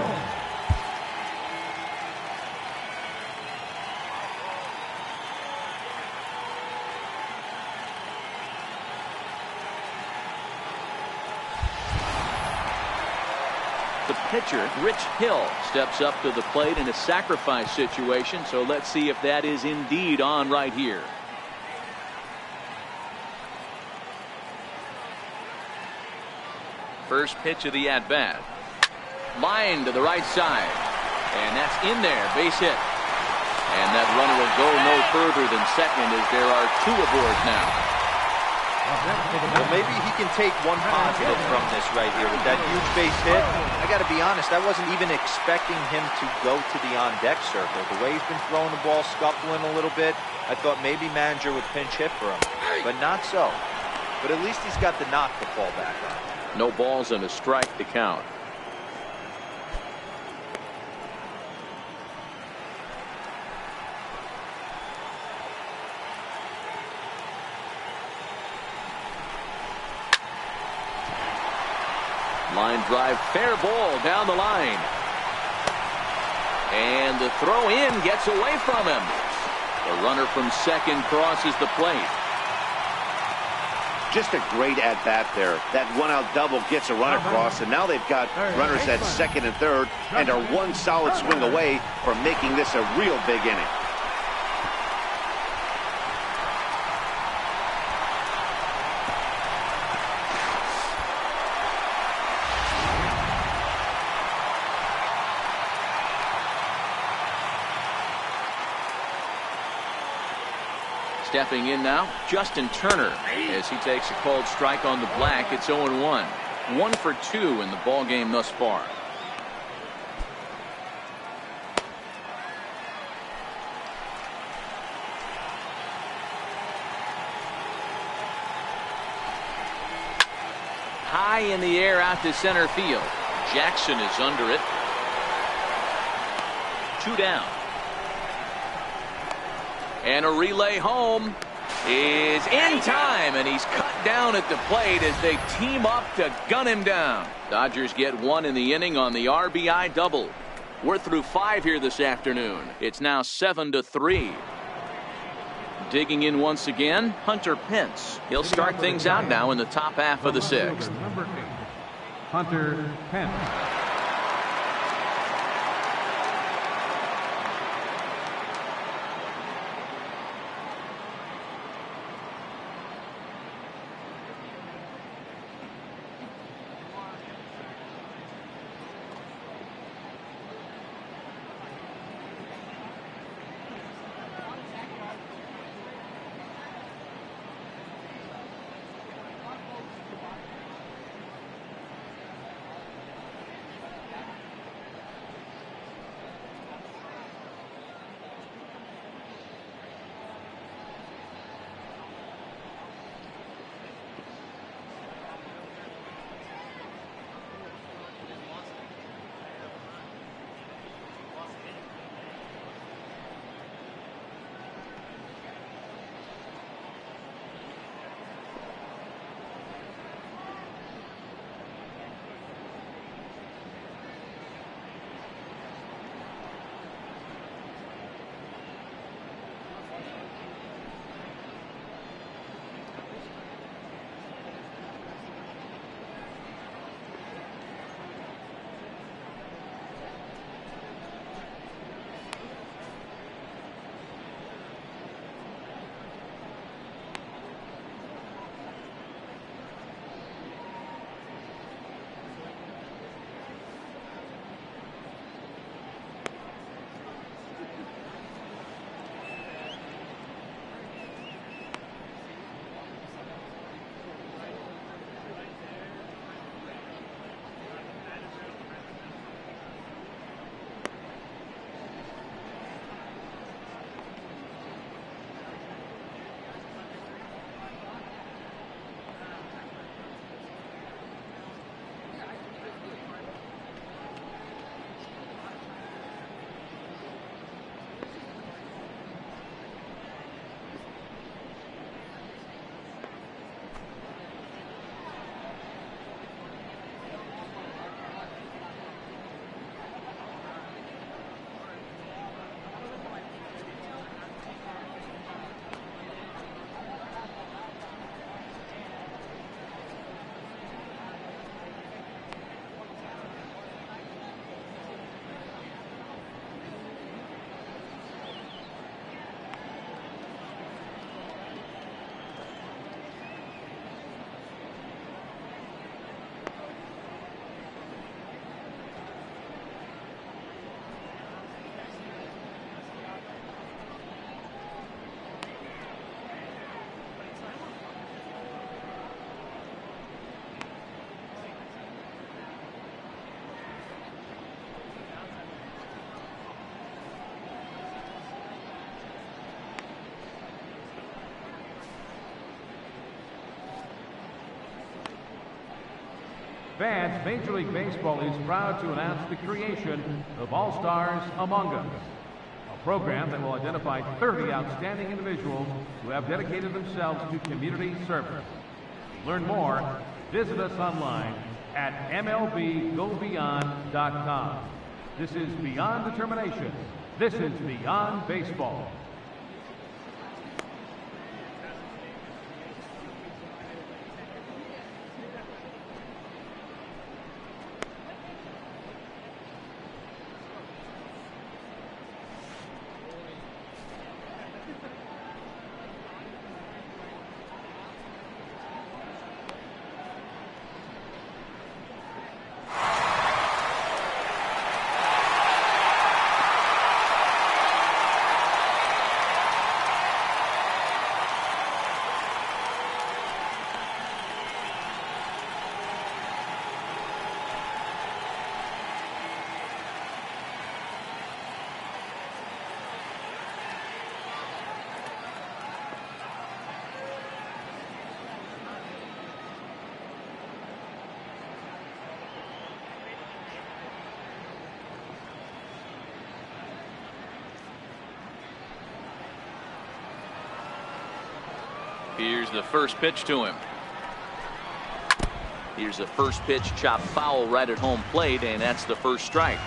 Speaker 1: The pitcher, Rich Hill, steps up to the plate in a sacrifice situation, so let's see if that is indeed on right here. First pitch of the at-bat. Line to the right side. And that's in there, base hit. And that runner will go no further than second as there are 2 aboard now.
Speaker 2: Well, maybe he can take one positive from this right here with that huge base hit. I got to be honest, I wasn't even expecting him to go to the on-deck circle. The way he's been throwing the ball, scuffling a little bit, I thought maybe manager would pinch hit for him, but not so. But at least he's got the knock to fall back on.
Speaker 1: No balls and a strike to count. Line drive, fair ball down the line. And the throw in gets away from him. The runner from second crosses the plate.
Speaker 3: Just a great at-bat there. That one-out double gets a run across, and now they've got runners at second and third and are one solid swing away from making this a real big inning.
Speaker 1: Stepping in now, Justin Turner, as he takes a called strike on the black. It's 0-1. 1 for 2 in the ball game thus far. High in the air out to center field. Jackson is under it. 2 down. And a relay home is in time, and he's cut down at the plate as they team up to gun him down. Dodgers get 1 in the inning on the RBI double. We're through 5 here this afternoon. It's now 7-3. Digging in once again, Hunter Pence. He'll start things out now in the top half of the 6th.
Speaker 4: Number 8, Hunter Pence. Fans, Major League Baseball is proud to announce the creation of All-Stars Among Us, a program that will identify 30 outstanding individuals who have dedicated themselves to community service. To learn more, visit us online at MLBGoBeyond.com. This is Beyond Determination. This is Beyond Baseball.
Speaker 1: Here's the first pitch to him. Here's the first pitch, chopped foul right at home plate, and that's the first strike.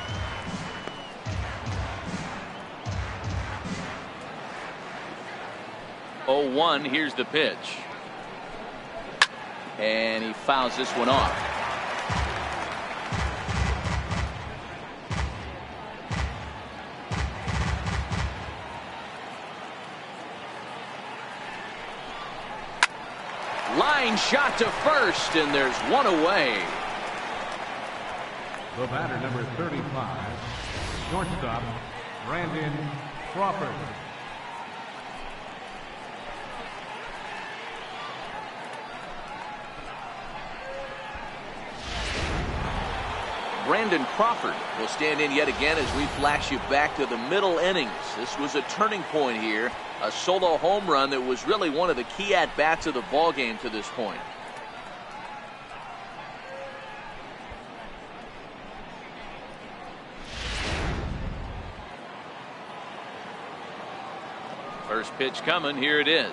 Speaker 1: Oh, 1. Here's the pitch. And he fouls this one off. Line shot to first, and there's one away.
Speaker 4: The batter, number 35, shortstop, Brandon Crawford.
Speaker 1: Brandon Crawford will stand in yet again as we flash you back to the middle innings. This was a turning point here. A solo home run that was really one of the key at-bats of the ball game to this point. First pitch coming. Here it is.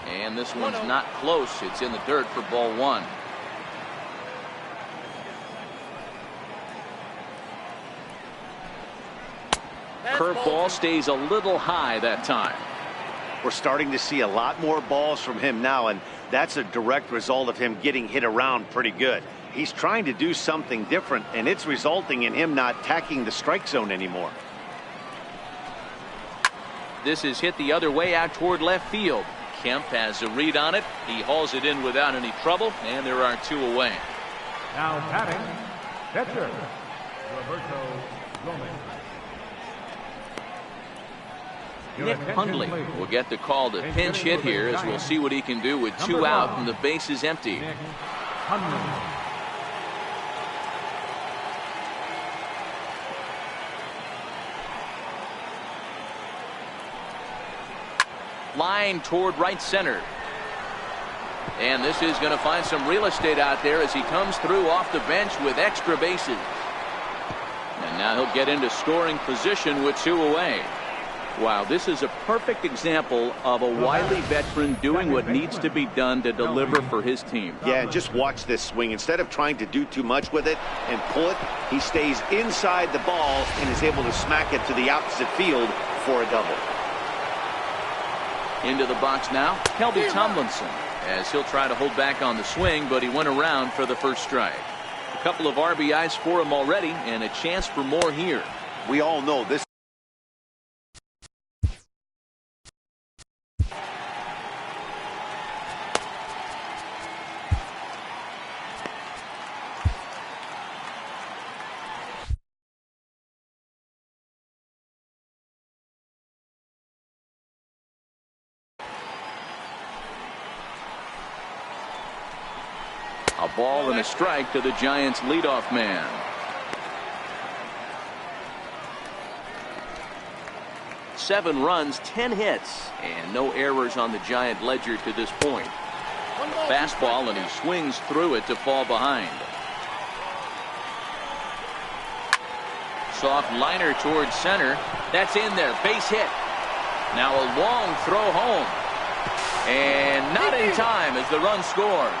Speaker 1: And this one's not close. It's in the dirt for ball 1. Curveball stays a little high that time.
Speaker 6: We're starting to see a lot more balls from him now, and that's a direct result of him getting hit around pretty good. He's trying to do something different, and it's resulting in him not tacking the strike zone anymore.
Speaker 1: This is hit the other way out toward left field. Kemp has a read on it. He hauls it in without any trouble, and there are 2 away.
Speaker 4: Now batting, catcher, Roberto Gomez.
Speaker 1: Nick Hundley will get the call to pinch hit here, as we'll see what he can do with 2 out and the base is empty.
Speaker 4: Nick Hundley.
Speaker 1: Line toward right center. And this is going to find some real estate out there as he comes through off the bench with extra bases. And now he'll get into scoring position with 2 away. Wow, this is a perfect example of a wily veteran doing what needs to be done to deliver for his team.
Speaker 6: Yeah, and just watch this swing. Instead of trying to do too much with it and pull it, he stays inside the ball and is able to smack it to the opposite field for a double.
Speaker 1: Into the box now, Kelby Tomlinson, as he'll try to hold back on the swing, but he went around for the first strike. A couple of RBIs for him already, and a chance for more here.
Speaker 6: We all know this.
Speaker 1: A ball and a strike to the Giants' leadoff man. Seven runs, 10 hits, and no errors on the Giant ledger to this point. Fastball, and he swings through it to fall behind. Soft liner towards center. That's in there. Base hit. Now a long throw home. And not in time as the run scores.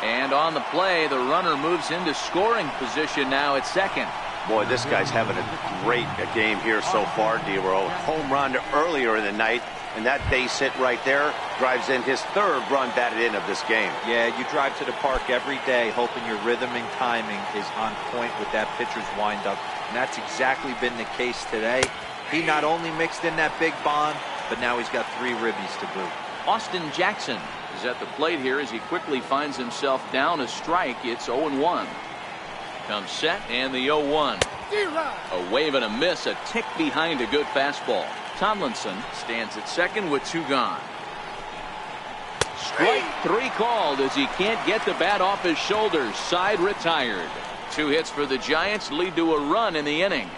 Speaker 1: And on the play, the runner moves into scoring position now at second.
Speaker 6: Boy, this guy's having a great game here so far, D-Row. Home run earlier in the night, and that base hit right there drives in his third run batted in of this game.
Speaker 2: Yeah, you drive to the park every day hoping your rhythm and timing is on point with that pitcher's windup, and that's exactly been the case today. He not only mixed in that big bond, but now he's got 3 ribbies to boot.
Speaker 1: Austin Jackson is at the plate here as he quickly finds himself down a strike. It's 0-1. Comes set and the 0-1. A wave and a miss, a tick behind a good fastball. Tomlinson stands at second with 2 gone. Strike 3 called as he can't get the bat off his shoulders. Side retired. 2 hits for the Giants lead to a run in the inning.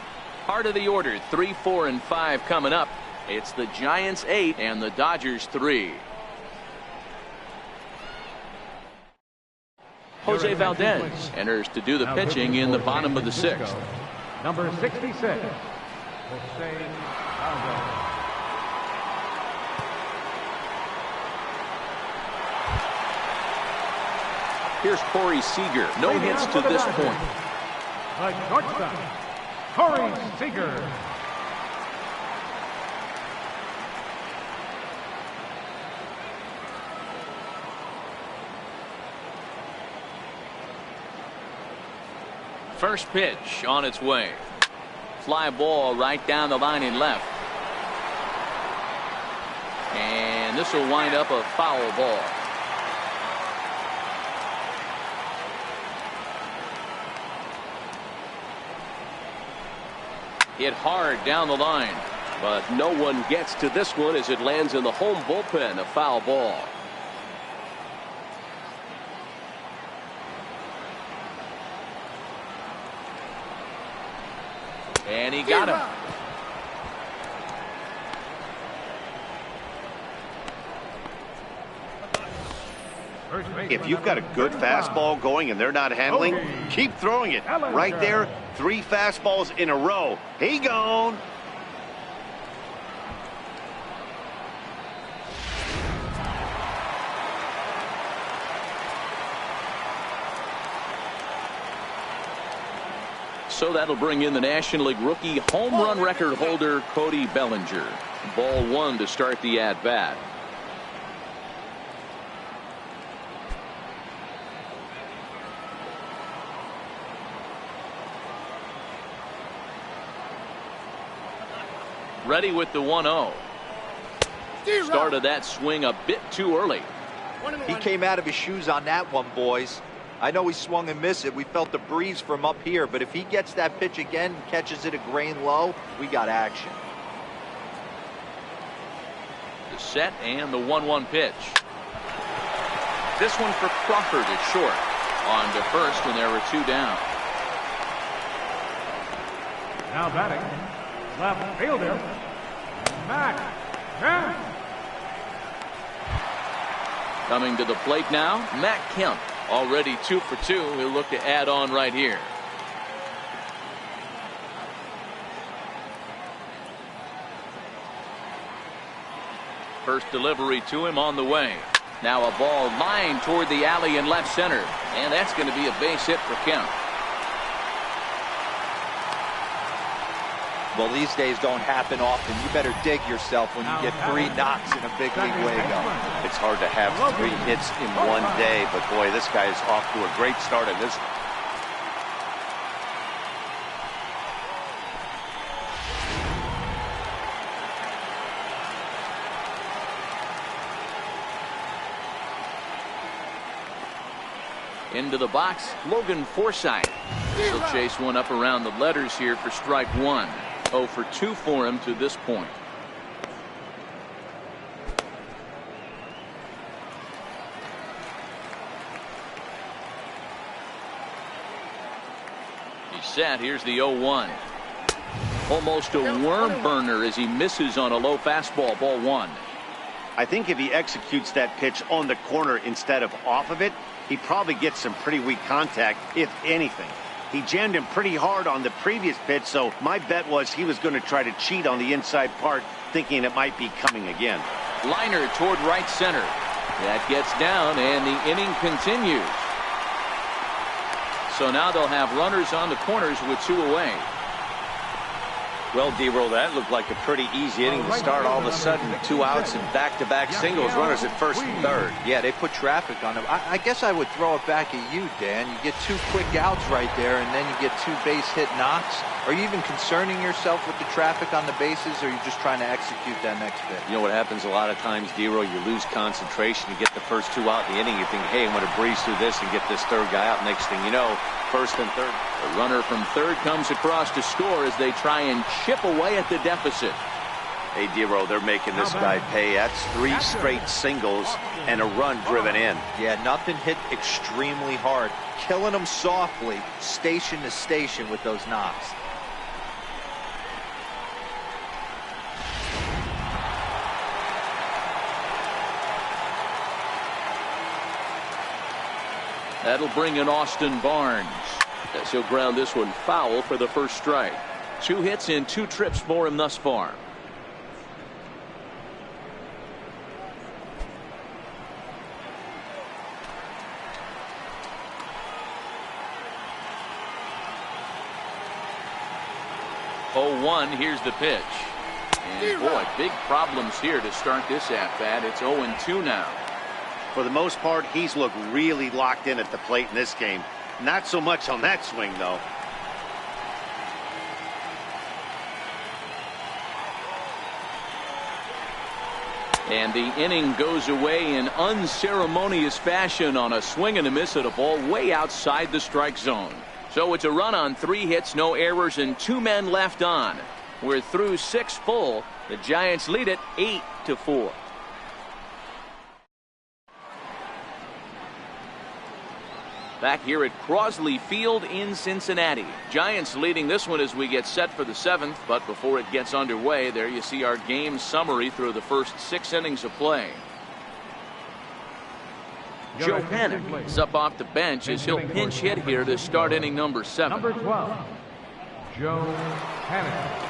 Speaker 1: Part of the order, 3, 4, and 5 coming up. It's the Giants 8 and the Dodgers 3. Jose Valdez enters to do the pitching in the bottom of the 6th.
Speaker 4: Number 66, Jose Valdez.
Speaker 1: Here's Corey Seager. No hits to this point.
Speaker 4: The shortstop, Corey Seager.
Speaker 1: First pitch on its way. Fly ball right down the line in left. And this will wind up a foul ball. Hit hard down the line.
Speaker 5: But no one gets to this one as it lands in the home bullpen. A foul ball.
Speaker 1: And he got him.
Speaker 3: If you've got a good fastball going and they're not handling, keep throwing it. Right there, 3 fastballs in a row. He gone.
Speaker 1: So that'll bring in the National League rookie home run record holder Cody Bellinger. Ball 1 to start the at-bat. Ready with the 1-0. Started that swing a bit too early.
Speaker 2: He came out of his shoes on that one, boys. I know he swung and missed it. We felt the breeze from up here, but if he gets that pitch again and catches it a grain low, we got action.
Speaker 1: The set and the 1-1 pitch. This one for Crawford is short. On to first when there were 2 down.
Speaker 4: Now batting, left fielder, Matt Kemp.
Speaker 1: Coming to the plate now, Matt Kemp. Already 2 for 2. He'll look to add on right here. First delivery to him on the way. Now a ball lined toward the alley in left center. And that's going to be a base hit for Kemp.
Speaker 2: Well, these days don't happen often. You better dig yourself when you get 3 knocks in a big league way go.
Speaker 6: It's hard to have 3 hits in one day, but boy, this guy is off to a great start in this.
Speaker 1: Into the box, Logan Forsythe. He'll chase one up around the letters here for strike 1. 0 for 2 for him to this point. He's set. Here's the 0-1. Almost a worm burner as he misses on a low fastball. Ball 1.
Speaker 3: I think if he executes that pitch on the corner instead of off of it, he probably gets some pretty weak contact, if anything. He jammed him pretty hard on the previous pitch, so my bet was he was going to try to cheat on the inside part, thinking it might be coming again.
Speaker 1: Liner toward right center. That gets down, and the inning continues. So now they'll have runners on the corners with 2 away.
Speaker 6: Well, D-Roll, that looked like a pretty easy inning to start. All of a sudden, 2 outs and back-to-back singles, runners at first and third.
Speaker 2: Yeah, they put traffic on him. I guess I would throw it back at you, Dan. You get 2 quick outs right there, and then you get 2 base hit knocks. Are you even concerning yourself with the traffic on the bases, or are you just trying to execute that next pitch?
Speaker 6: You know what happens a lot of times, D-Roll? You lose concentration. You get the first 2 out in the inning. You think, hey, I'm going to breeze through this and get this third guy out. Next thing you know, first and third.
Speaker 1: The runner from third comes across to score as they try and chip away at the deficit.
Speaker 6: Hey, D-Roll, they're making this guy pay. That's 3 straight singles and a run driven in.
Speaker 2: Yeah, nothing hit extremely hard. Killing them softly, station to station with those knocks.
Speaker 1: That'll bring in Austin Barnes.
Speaker 5: As he'll ground this one foul for the first strike.
Speaker 1: 2 hits in 2 trips for him thus far. Oh, 1, here's the pitch. And boy, big problems here to start this at-bat. It's 0-2 now.
Speaker 3: For the most part, he's looked really locked in at the plate in this game. Not so much on that swing, though.
Speaker 1: And the inning goes away in unceremonious fashion on a swing and a miss at a ball way outside the strike zone. So it's a run on 3 hits, no errors, and 2 men left on. We're through 6 full. The Giants lead it 8-4. Back here at Crosley Field in Cincinnati. Giants leading this one as we get set for the 7th. But before it gets underway, there you see our game summary through the first 6 innings of play. Joe Panik is up off the bench as he'll pinch hit here to start inning number 7.
Speaker 4: Number 12, Joe Panik.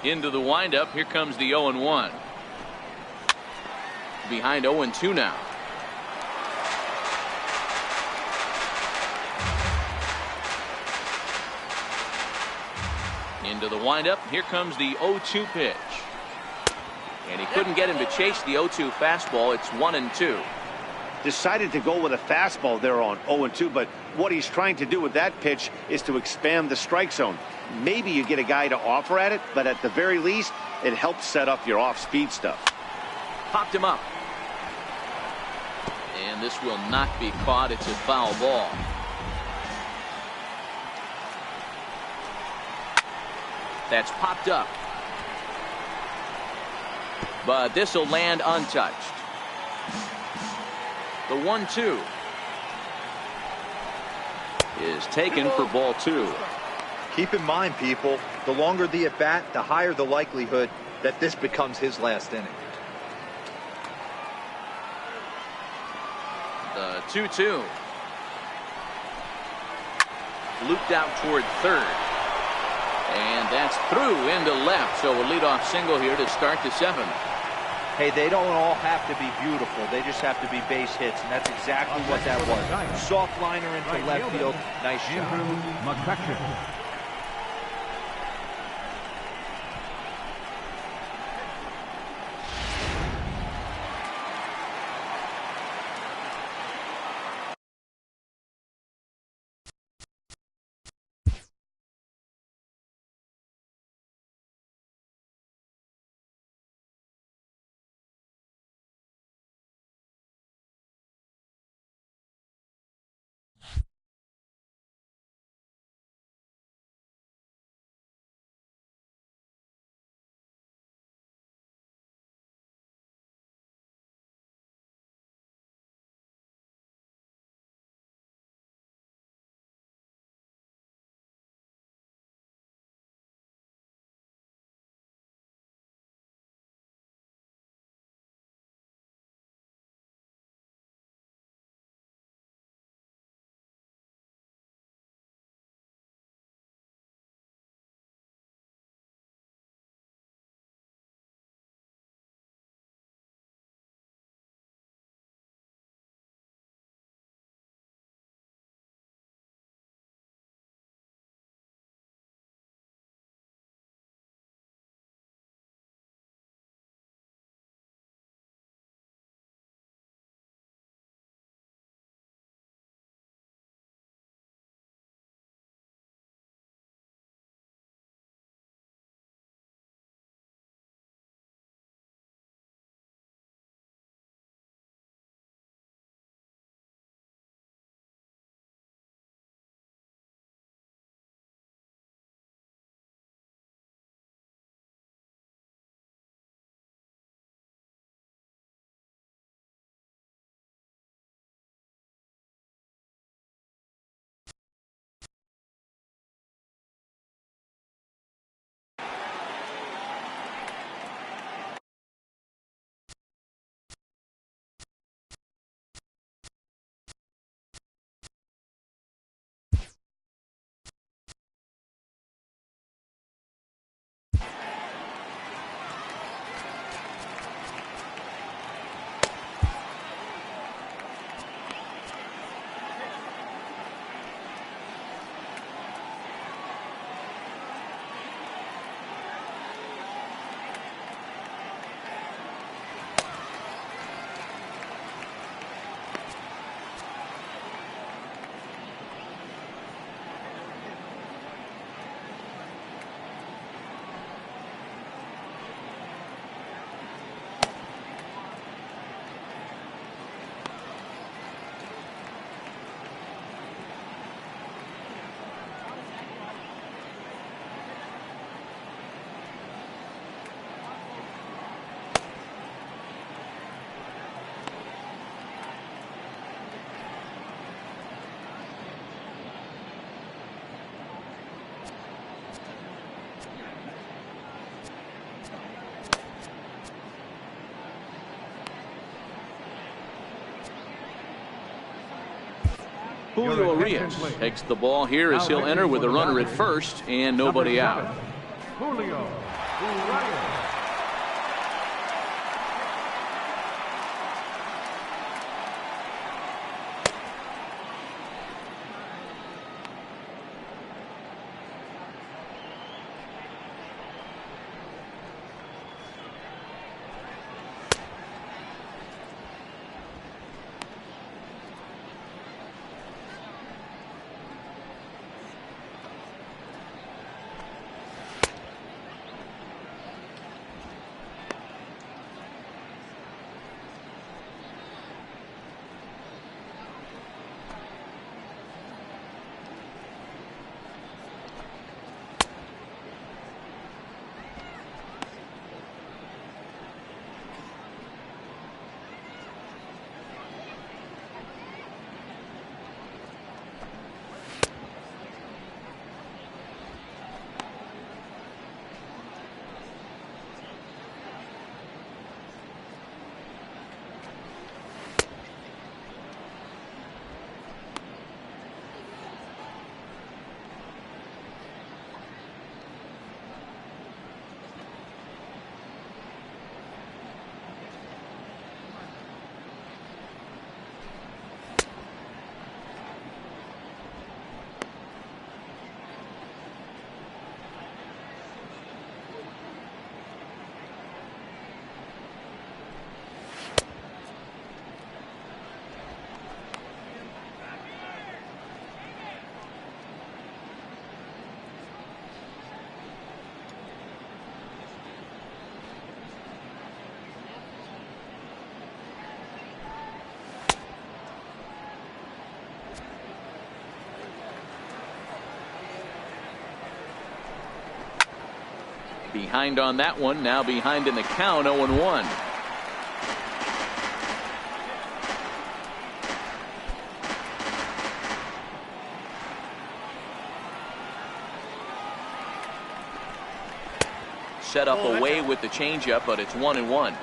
Speaker 1: Into the windup. Here comes the 0-1. Behind 0-2 now. Into the windup. Here comes the 0-2 pitch. And he couldn't get him to chase the 0-2 fastball. It's 1-2.
Speaker 3: decided to go with a fastball there on 0-2, but what he's trying to do with that pitch is to expand the strike zone. Maybe you get a guy to offer at it, but at the very least, it helps set up your off-speed stuff.
Speaker 1: Popped him up. And this will not be caught. It's a foul ball. That's popped up. But this will land untouched. The 1-2 is taken for ball 2.
Speaker 2: Keep in mind, people, the longer the at-bat, the higher the likelihood that this becomes his last inning.
Speaker 1: The 2-2. Looped out toward third. And that's through into left. So a leadoff single here to start the 7th.
Speaker 2: Hey, they don't all have to be beautiful. They just have to be base hits, and that's exactly what that was. Soft liner into left field. Nice shot.
Speaker 4: McCutcheon.
Speaker 5: Julio Urias takes the ball here as he'll enter with a runner at first and nobody out.
Speaker 4: Julio Urias.
Speaker 1: Behind on that one, now behind in the count, 0-1. Set up away with the changeup, but it's 1-1.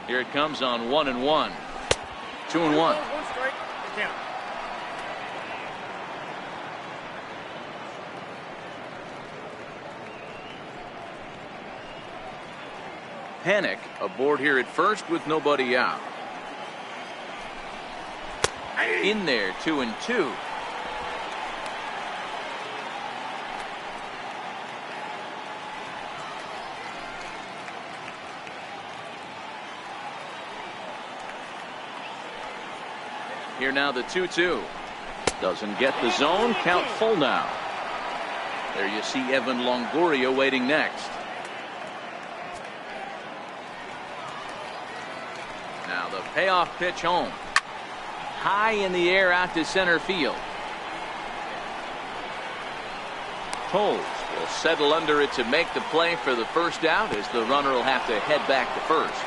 Speaker 1: Here it comes on 1-1. 2-1. Panik aboard here at first with nobody out. In there, 2-2. Here now the 2-2. Doesn't get the zone. Count full now. There you see Evan Longoria waiting next. Now the payoff pitch home. High in the air out to center field. Toles will settle under it to make the play for the first out, as the runner will have to head back to first.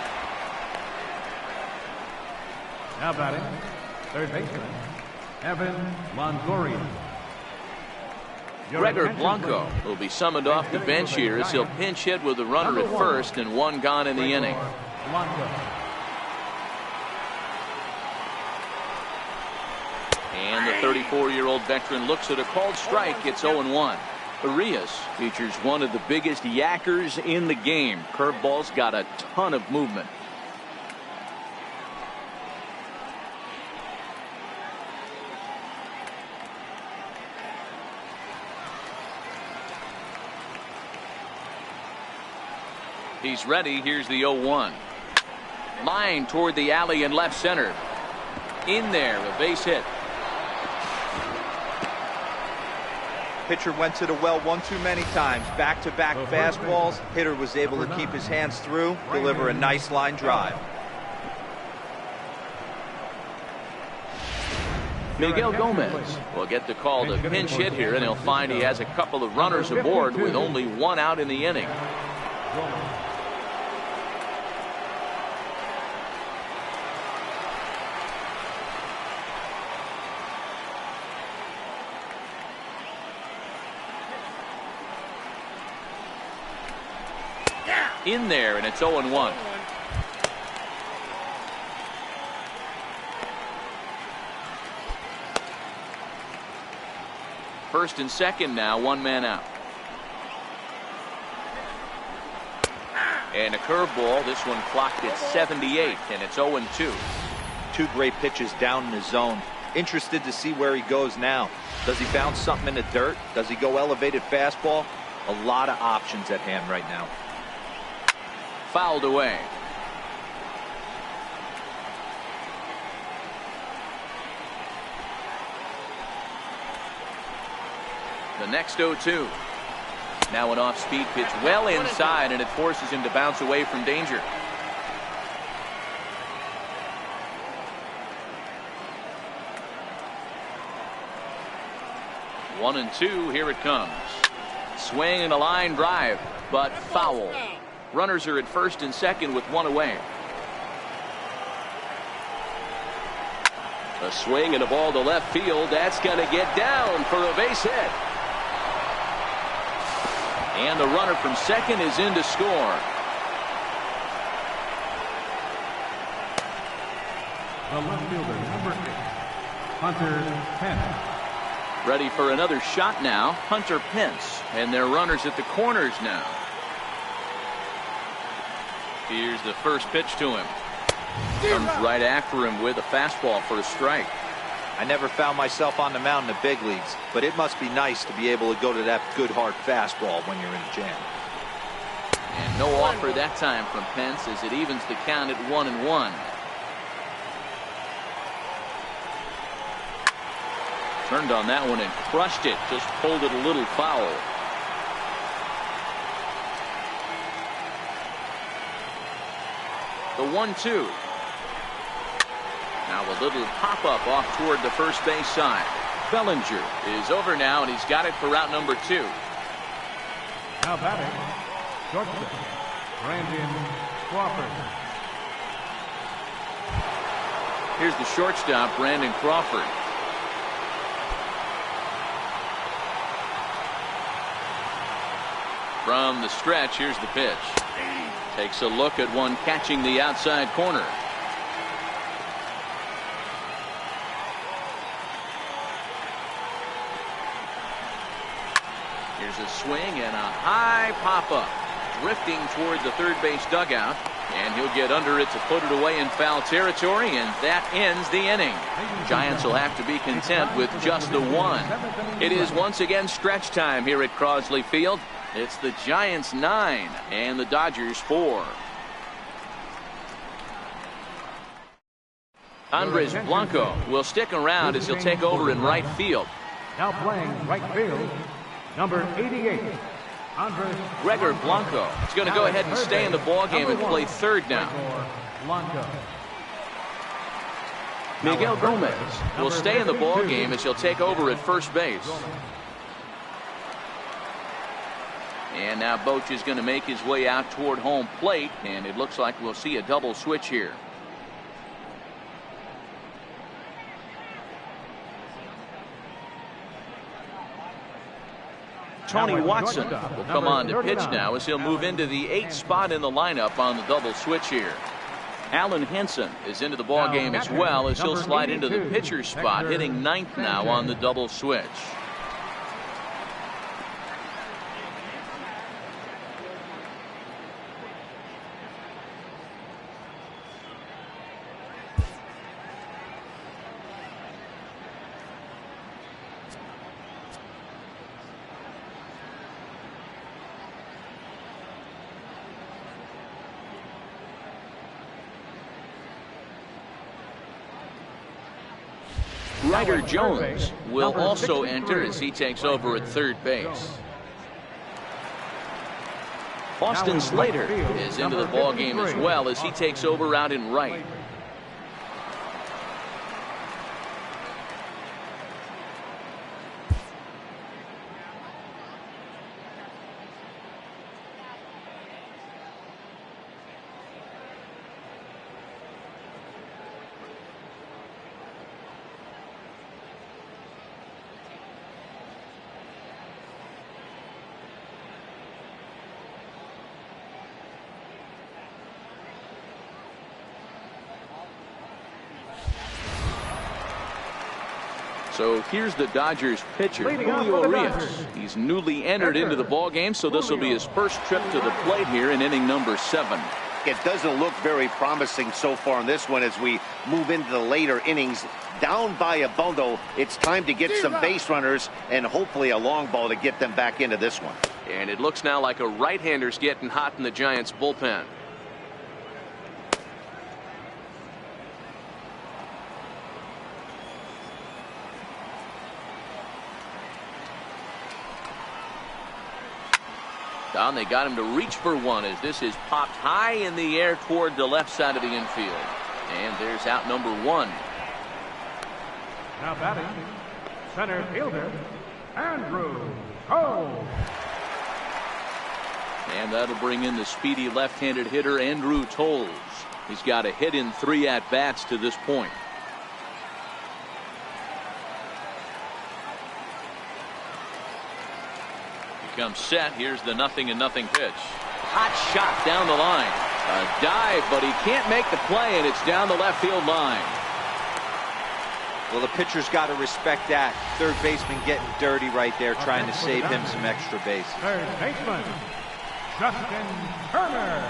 Speaker 4: Now batting, third baseman, Evan Longoria.
Speaker 1: Gregor Blanco will be summoned off the bench here as he'll pinch hit with a runner at first and one gone in the inning.
Speaker 4: Blanco.
Speaker 1: And the 34-year-old veteran looks at a called strike. It's 0-1. Arias features one of the biggest yackers in the game. Curveball's got a ton of movement. He's ready. Here's the 0-1. Line toward the alley in left center. In there, a base hit.
Speaker 2: Pitcher went to the well one too many times. Back-to-back fastballs. Hitter was able to keep his hands through, deliver a nice line drive.
Speaker 1: Miguel Gomez will get the call to pinch hit here, and he'll find he has a couple of runners aboard with only one out in the inning. In there, and it's 0-1. First and second now, one man out. And a curveball. This one clocked at 78, and it's 0-2.
Speaker 2: Two great pitches down in the zone. Interested to see where he goes now. Does he bounce something in the dirt? Does he go elevated fastball? A lot of options at hand right now.
Speaker 1: Fouled away. The next 0-2. Now an off-speed pitch well inside, and it forces him to bounce away from danger. One and two. Here it comes. Swing and a line drive, but foul. Runners are at first and second with one away. A swing and a ball to left field. That's going to get down for a base hit. And the runner from second is in to score.
Speaker 4: The left fielder, number 8, Hunter Pence.
Speaker 1: Ready for another shot now, Hunter Pence. And their runners at the corners now. Here's the first pitch to him. Comes right after him with a fastball for a strike.
Speaker 2: I never found myself on the mound in the big leagues, but it must be nice to be able to go to that good hard fastball when you're in a jam.
Speaker 1: And no offer that time from Pence as it evens the count at 1-1. Turned on that one and crushed it. Just pulled it a little foul. The 1-2. Now a little pop-up off toward the first base side. Bellinger is over now, and he's got it for route number 2.
Speaker 4: Now batting, shortstop, Brandon Crawford.
Speaker 1: Here's the shortstop, Brandon Crawford. From the stretch, here's the pitch. Takes a look at one catching the outside corner. Here's a swing and a high pop-up. Drifting toward the third base dugout. And he'll get under it to put it away in foul territory, and that ends the inning. Giants will have to be content with just the one. It is once again stretch time here at Crosley Field. It's the Giants 9 and the Dodgers 4. Andres Blanco will stick around as he'll take over in right field.
Speaker 4: Now playing right field, number 88.
Speaker 1: Gregor Blanco is going to go ahead and stay in the ballgame and play third now. Miguel Gomez will stay in the ballgame as he'll take over at first base. And now Boch is going to make his way out toward home plate, and it looks like we'll see a double switch here. Tony Watson will come on to pitch now as he'll move into the 8th spot in the lineup on the double switch here. Alan Henson is into the ballgame as well as he'll slide into the pitcher's spot, hitting 9th now on the double switch. Ryder Jones will also enter as he takes over at third base. Austin Slater is into the ballgame as well as he takes over out in right. So here's the Dodgers pitcher, Julio Urias. He's newly entered into the ballgame, so this will be his first trip to the plate here in inning number 7.
Speaker 3: It doesn't look very promising so far in this one as we move into the later innings. Down by a bundle, it's time to get some base runners and hopefully a long ball to get them back into this one.
Speaker 1: And it looks now like a right-hander's getting hot in the Giants bullpen. Down, they got him to reach for one as this is popped high in the air toward the left side of the infield. And there's out number 1.
Speaker 4: Now batting, center fielder, Andrew Cole.
Speaker 1: And that'll bring in the speedy left-handed hitter Andrew Toles. He's got a hit in 3 at-bats to this point. Comes set. Here's the 0-0 pitch. Hot shot down the line. A dive, but he can't make the play, and it's down the left field line.
Speaker 2: Well, the pitcher's got to respect that. Third baseman getting dirty right there, trying to save him some extra bases.
Speaker 4: Third baseman, Justin Turner.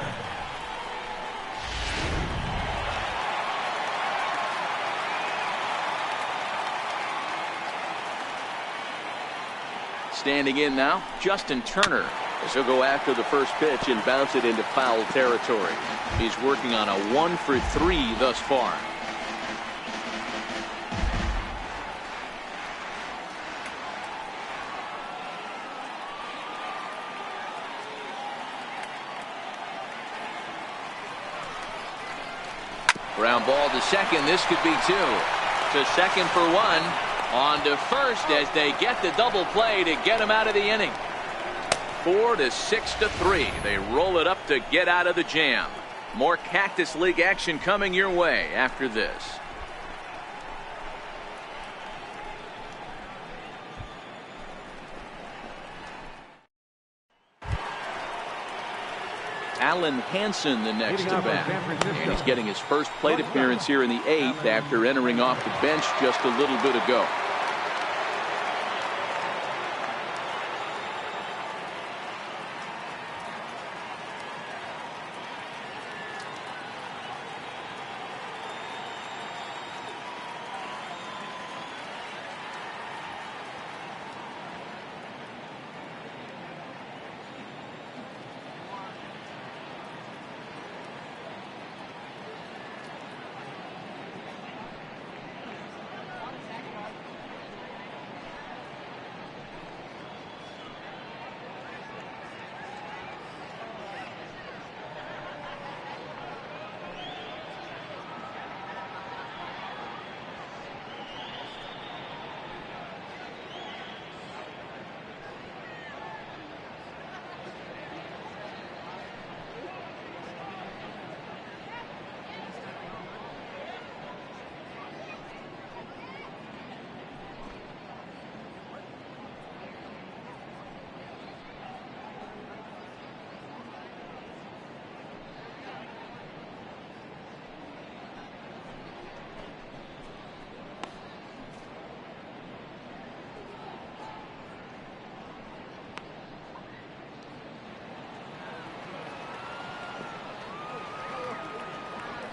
Speaker 1: Standing in now, Justin Turner, as he'll go after the first pitch and bounce it into foul territory. He's working on a 1-for-3 thus far. Ground ball to second. This could be two. To second for one. On to first as they get the double play to get him out of the inning. 4 to 6 to 3. They roll it up to get out of the jam. More Cactus League action coming your way after this. Alan Hansen the next to bat. And he's getting his first plate appearance here in the 8th after entering off the bench just a little bit ago.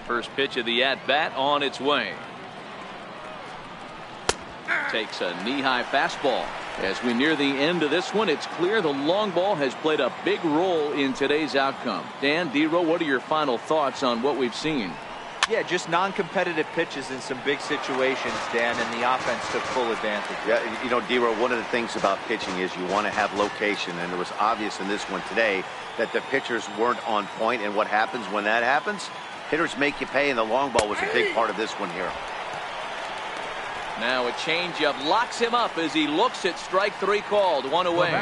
Speaker 1: First pitch of the at-bat on its way. Takes a knee-high fastball. As we near the end of this one, it's clear the long ball has played a big role in today's outcome. Dan, D-Row, what are your final thoughts on what we've seen?
Speaker 2: Yeah, just non-competitive pitches in some big situations, Dan, and the offense took full advantage.
Speaker 6: Yeah, you know, D-Row, one of the things about pitching is you want to have location, and it was obvious in this one today that the pitchers weren't on point, and what happens when that happens? Hitters make you pay, and the long ball was a big part of this one here.
Speaker 1: Now a changeup locks him up as he looks at strike three called. One away.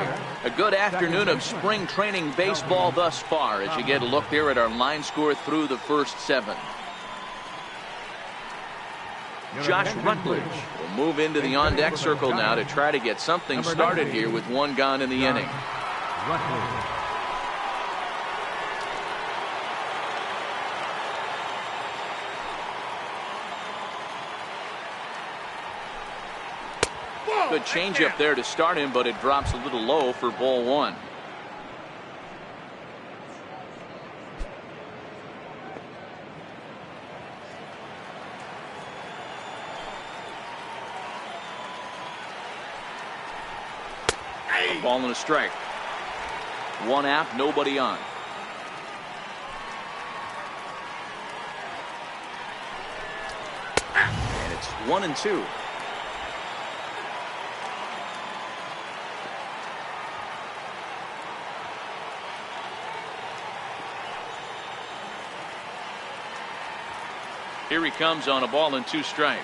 Speaker 1: A good afternoon of spring training baseball thus far as you get a look there at our line score through the first 7. Josh Rutledge will move into the on-deck circle now to try to get something started here with 1 gone in the inning. Good changeup there to start him, but it drops a little low for ball 1. A ball and a strike. 1 out, nobody on. And it's 1-2. Here he comes on a ball and 2 strikes.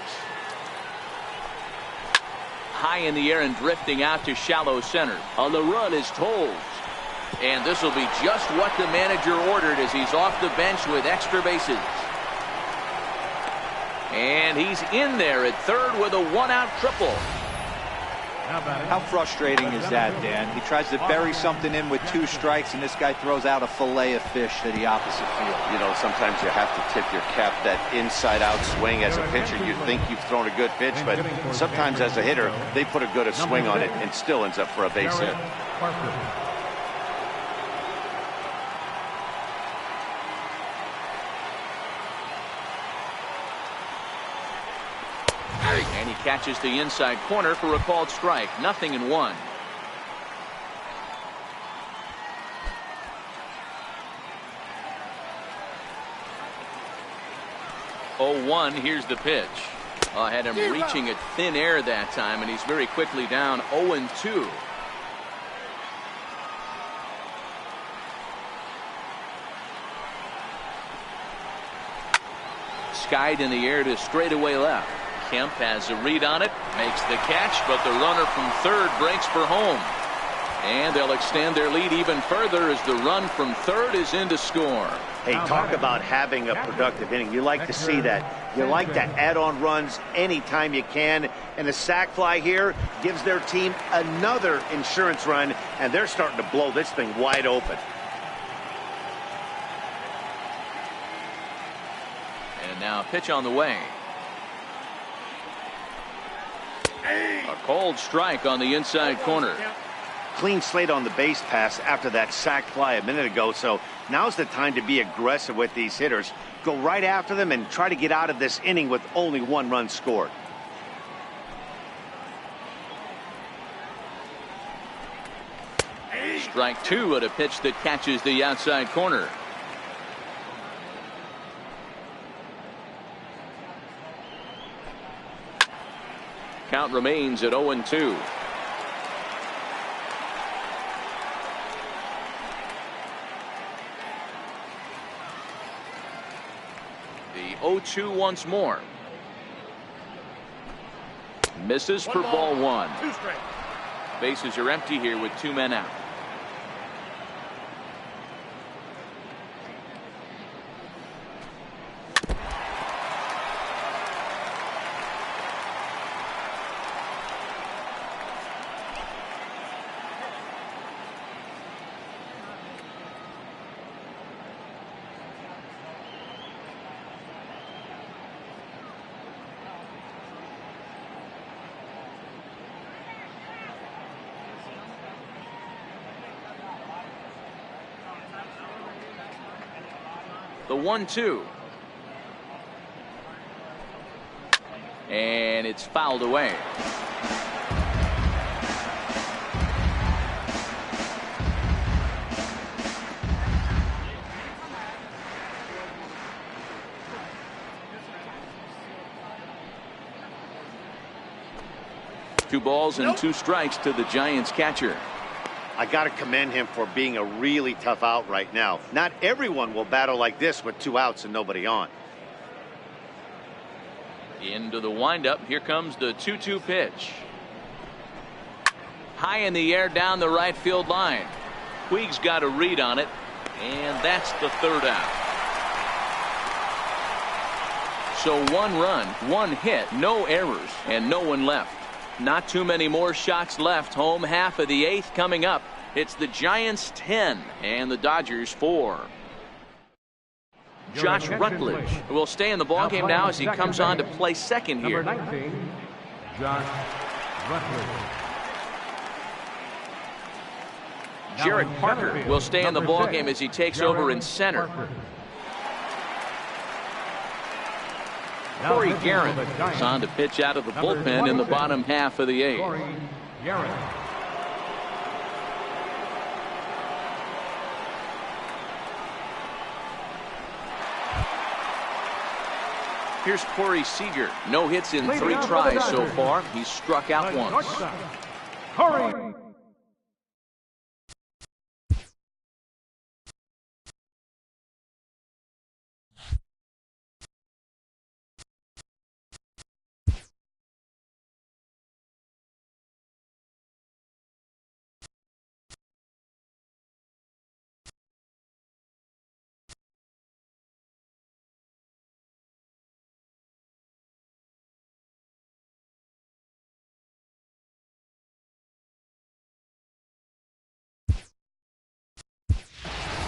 Speaker 1: High in the air and drifting out to shallow center. On the run is Tolles. And this will be just what the manager ordered as he's off the bench with extra bases. And he's in there at third with a 1-out triple.
Speaker 2: How frustrating is that, Dan? He tries to bury something in with 2 strikes, and this guy throws out a fillet of fish to the opposite field.
Speaker 6: You know, sometimes you have to tip your cap. That inside-out swing as a pitcher, you think you've thrown a good pitch, but sometimes as a hitter, they put a good swing on it and still ends up for a base hit.
Speaker 1: And he catches the inside corner for a called strike. 0-1. 0-1. Here's the pitch. Had him reaching at thin air that time, and he's very quickly down 0-2. skied in the air to straightaway left. Kemp has a read on it, makes the catch, but the runner from third breaks for home. And they'll extend their lead even further as the run from third is in to score.
Speaker 3: Hey, talk about having a productive inning. You like to see that. You like to add on runs anytime you can. And the sac fly here gives their team another insurance run, and they're starting to blow this thing wide open.
Speaker 1: And now a pitch on the way. A cold strike on the inside corner.
Speaker 3: Clean slate on the base pass after that sac fly a minute ago, so now's the time to be aggressive with these hitters. Go right after them and try to get out of this inning with only one run scored.
Speaker 1: Strike two at a pitch that catches the outside corner. Count remains at 0-2. The 0-2 once more. Misses for ball one. Bases are empty here with 2 men out. The 1-2. And it's fouled away. Two balls and 2 strikes to the Giants catcher.
Speaker 3: I got to commend him for being a really tough out right now. Not everyone will battle like this with 2 outs and nobody on.
Speaker 1: Into the windup. Here comes the 2-2 pitch. High in the air down the right field line. Puig's got a read on it, and that's the 3rd out. So 1 run, 1 hit, no errors, and no one left. Not too many more shots left. Home half of the 8th coming up. It's the Giants 10 and the Dodgers 4. Josh Rutledge will stay in the ballgame now as he comes on to play second here.
Speaker 4: Number 19, Josh Rutledge.
Speaker 1: Jared Parker will stay in the ballgame as he takes over in center. Corey Guerin is on to pitch out of the bullpen in the bottom half of the 8th.
Speaker 4: Corey Guerin.
Speaker 1: Here's Corey Seager. No hits in 3 tries so far. He's struck out once.
Speaker 4: Corey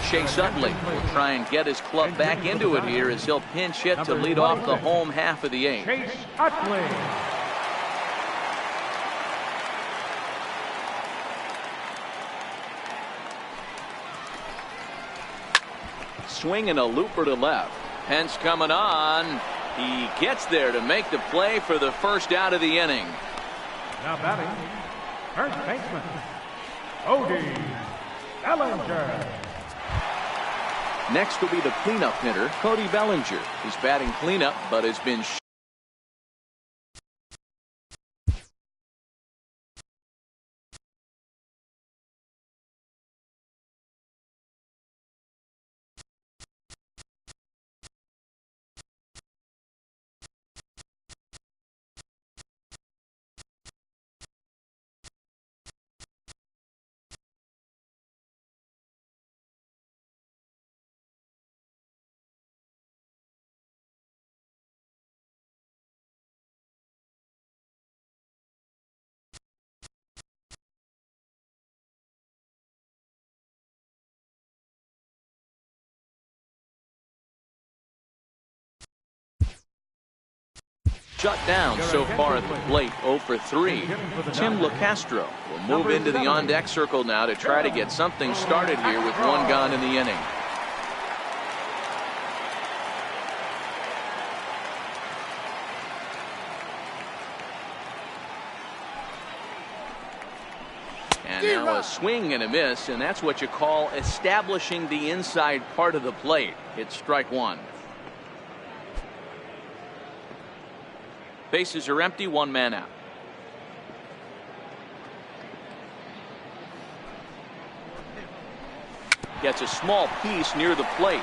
Speaker 1: Chase Utley will try and get his club back into it here as he'll pinch hit to lead off the home half of the 8th.
Speaker 4: Chase Utley.
Speaker 1: Swing and a looper to left. Pence coming on. He gets there to make the play for the 1st out of the inning.
Speaker 4: Now batting, first baseman, Cody Bellinger.
Speaker 1: Next will be the cleanup hitter, Cody Bellinger. He's batting cleanup, but has been shut down so far at the plate, 0 for 3. Tim LeCastro will move into the on-deck circle now to try to get something started here with one gone in the inning. And now a swing and a miss, and that's what you call establishing the inside part of the plate. It's strike one. Bases are empty, one man out. Gets a small piece near the plate.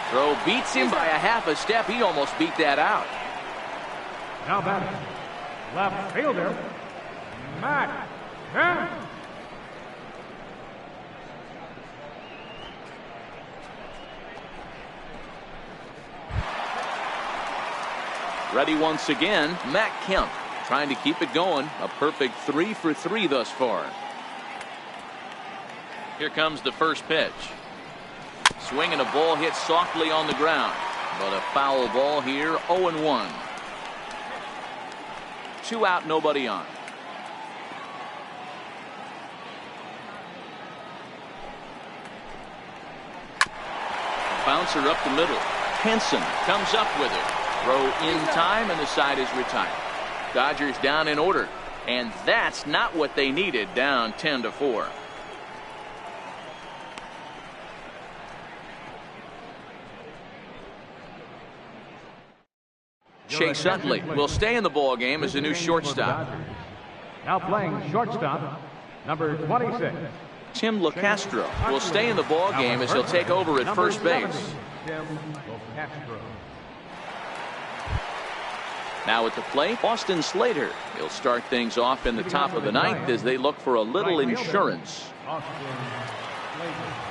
Speaker 1: Throw beats him by a half a step. He almost beat that out.
Speaker 4: Now batting, left fielder, Matt Kemp.
Speaker 1: Ready once again, Matt Kemp trying to keep it going. A perfect 3 for 3 thus far. Here comes the first pitch. Swing and a ball hit softly on the ground, but a foul ball here. 0-1. 2 out, nobody on. Bouncer up the middle. Henson comes up with it. Throw in time, and the side is retired. Dodgers down in order, and that's not what they needed, down 10-4. Chase Utley will stay in the ball game as a new shortstop.
Speaker 4: Now playing shortstop, number 26.
Speaker 1: Tim LeCastro will stay in the ball game as he'll take over at first base.
Speaker 4: Tim LeCastro.
Speaker 1: Now at the plate, Austin Slater. He'll start things off in the top of the ninth as they look for a little insurance.
Speaker 4: Austin Slater.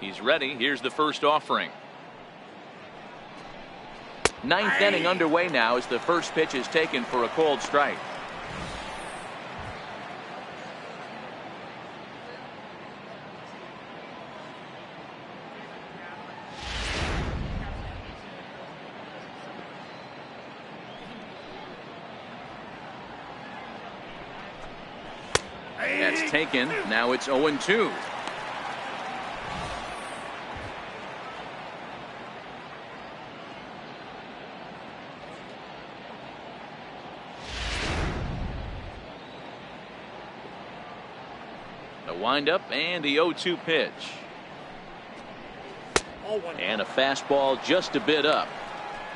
Speaker 1: He's ready. Here's the first offering. Ninth inning underway now as the first pitch is taken for a called strike. That's taken. Now it's 0-2. Wind-up and the 0-2 pitch. And a fastball just a bit up.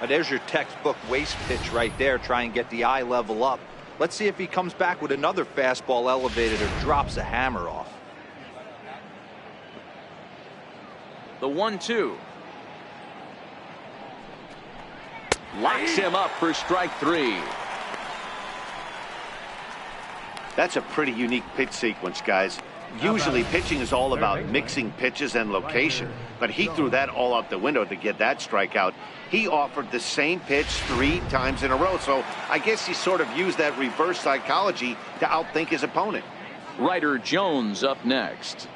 Speaker 2: Now there's your textbook waste pitch right there. Try and get the eye level up. Let's see if he comes back with another fastball elevated or drops a hammer off.
Speaker 1: The 1-2. Locks him up for strike 3.
Speaker 3: That's a pretty unique pitch sequence, guys. Usually pitching is all about mixing pitches and location, but he threw that all out the window to get that strikeout. He offered the same pitch 3 times in a row, so I guess he sort of used that reverse psychology to outthink his opponent.
Speaker 1: Ryder Jones up next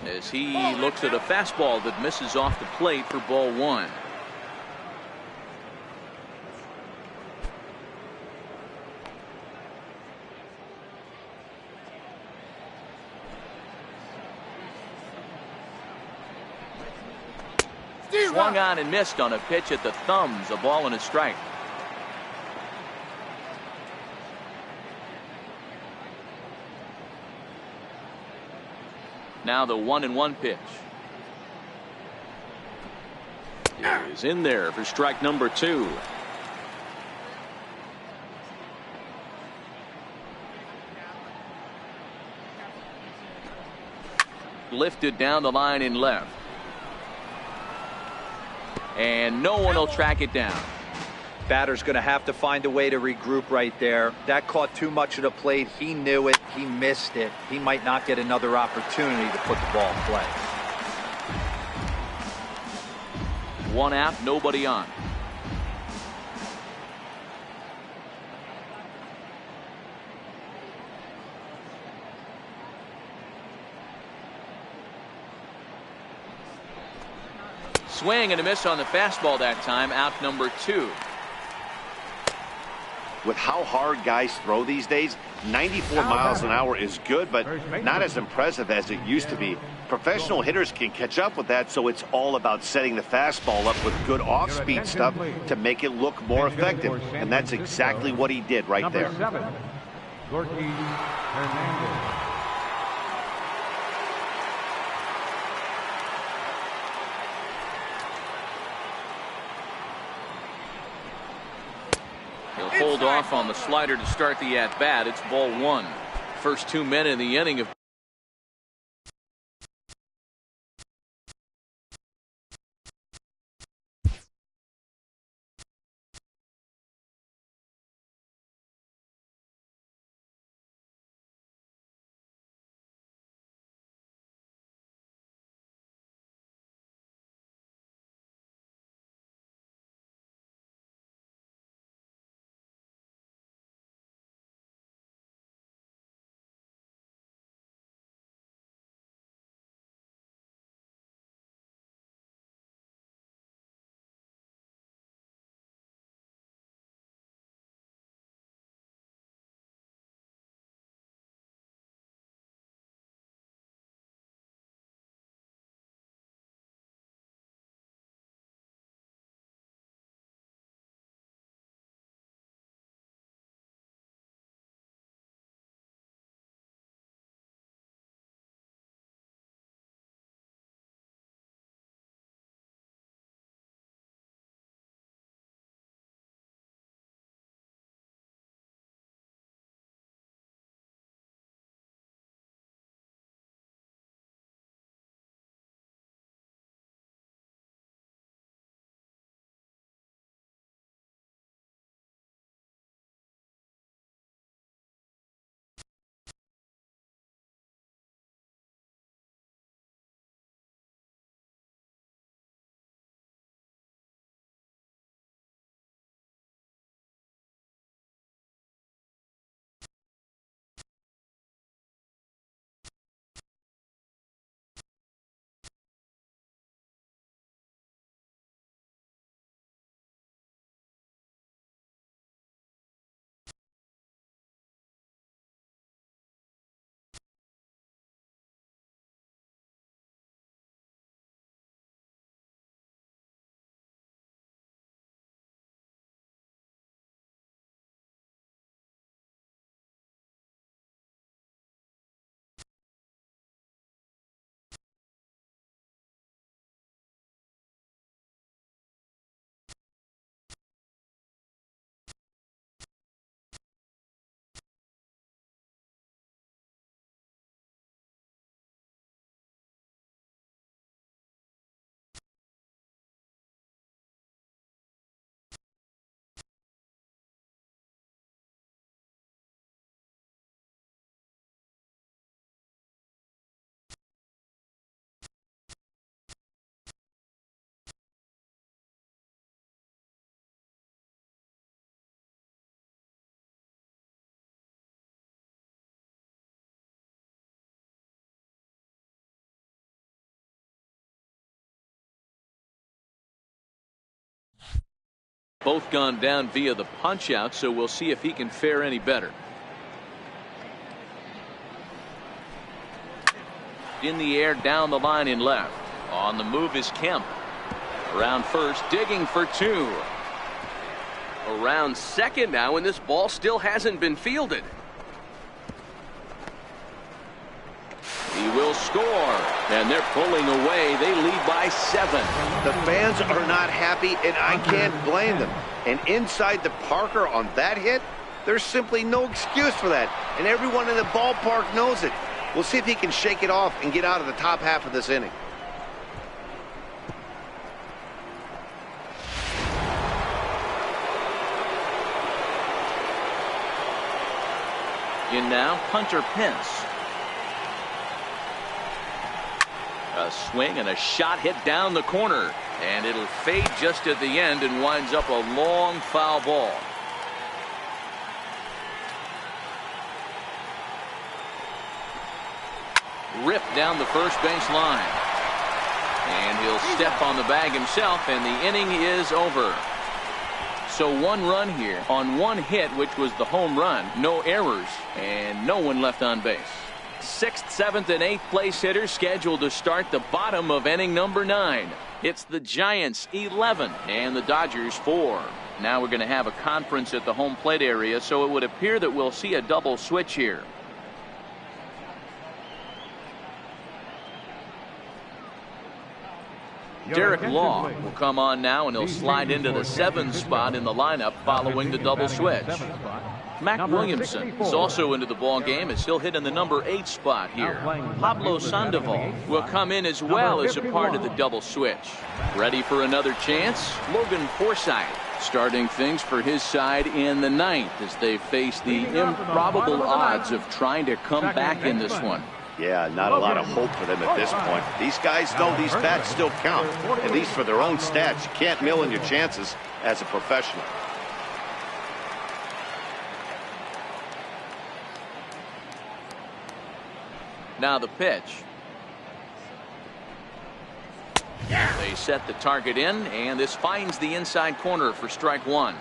Speaker 1: as he looks at a fastball that misses off the plate for ball 1. Swung on and missed on a pitch at the thumbs. A ball and a strike. Now the 1-1 pitch. Is in there for strike number 2. Lifted down the line in left. And no one will track it down.
Speaker 2: Batter's going to have to find a way to regroup right there. That caught too much of the plate. He knew it. He missed it. He might not get another opportunity to put the ball in play.
Speaker 1: 1 out, nobody on. Swing and a miss on the fastball that time. Out number 2.
Speaker 3: With how hard guys throw these days, 94 miles an hour is good, but not as impressive as it used to be. Professional hitters can catch up with that, so it's all about setting the fastball up with good off-speed stuff to make it look more effective. And that's exactly what he did right there.
Speaker 4: Number 7, Gorky Hernandez.
Speaker 1: He'll hold off on the slider to start the at-bat. It's ball 1. First 2 men in the inning of both gone down via the punch out, so we'll see if he can fare any better. In the air, down the line in left. On the move is Kemp. Around first, digging for 2. Around second now, and this ball still hasn't been fielded. He will score. And they're pulling away. They lead by 7.
Speaker 3: The fans are not happy, and I can't blame them. And inside the Parker on that hit, there's simply no excuse for that. And everyone in the ballpark knows it. We'll see if he can shake it off and get out of the top half of this inning.
Speaker 1: In now, Hunter Pence. A swing and a shot hit down the corner. And it'll fade just at the end and winds up a long foul ball. Ripped down the first base line. And he'll step on the bag himself, and the inning is over. So 1 run here on 1 hit, which was the home run. No errors and no one left on base. 6th, 7th, and 8th place hitters scheduled to start the bottom of inning number 9. It's the Giants 11 and the Dodgers 4. Now we're going to have a conference at the home plate area, so it would appear that we'll see a double switch here. Derek Law will come on now, and he'll slide into the 7th spot in the lineup following the double switch. Mac Williamson is also into the ball game as he'll hit in the number 8 spot here. Pablo Sandoval will come in as well as a part of the double switch. Ready for another chance? Logan Forsythe starting things for his side in the 9th as they face the improbable odds of trying to come back in this one.
Speaker 3: Yeah, not a lot of hope for them at this point. These guys know these bats still count, at least for their own stats. You can't mill in your chances as a professional.
Speaker 1: Now the pitch. They set the target in, and this finds the inside corner for strike 1.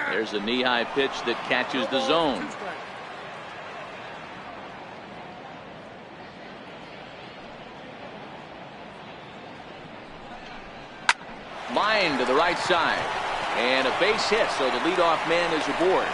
Speaker 1: There's a knee-high pitch that catches the zone. Line to the right side. And a base hit, so the leadoff man is aboard.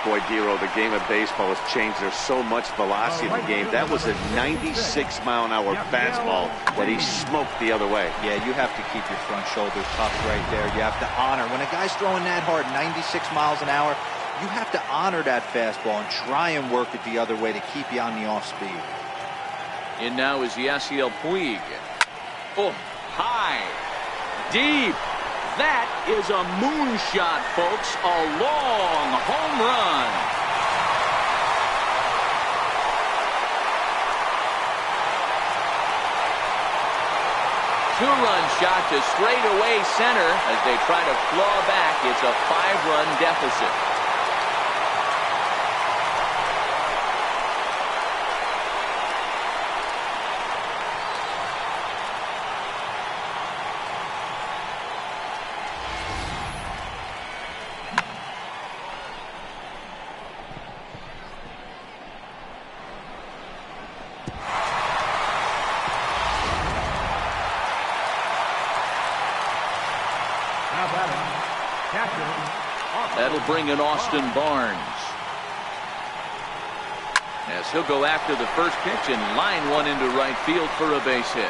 Speaker 3: Boy, Dero, the game of baseball has changed. There's so much velocity in the game. That was a 96-mile-an-hour fastball that he smoked the other way.
Speaker 2: Yeah, you have to keep your front shoulder tucked right there. You have to honor. When a guy's throwing that hard, 96 miles an hour, you have to honor that fastball and try and work it the other way to keep you on the off speed.
Speaker 1: In now is Yasiel Puig. Oh, high, deep. That is a moonshot, folks. A long home run. Two-run shot to straightaway center as they try to claw back. It's a 5-run deficit. That'll bring in Austin Barnes. As he'll go after the first pitch and line one into right field for a base hit.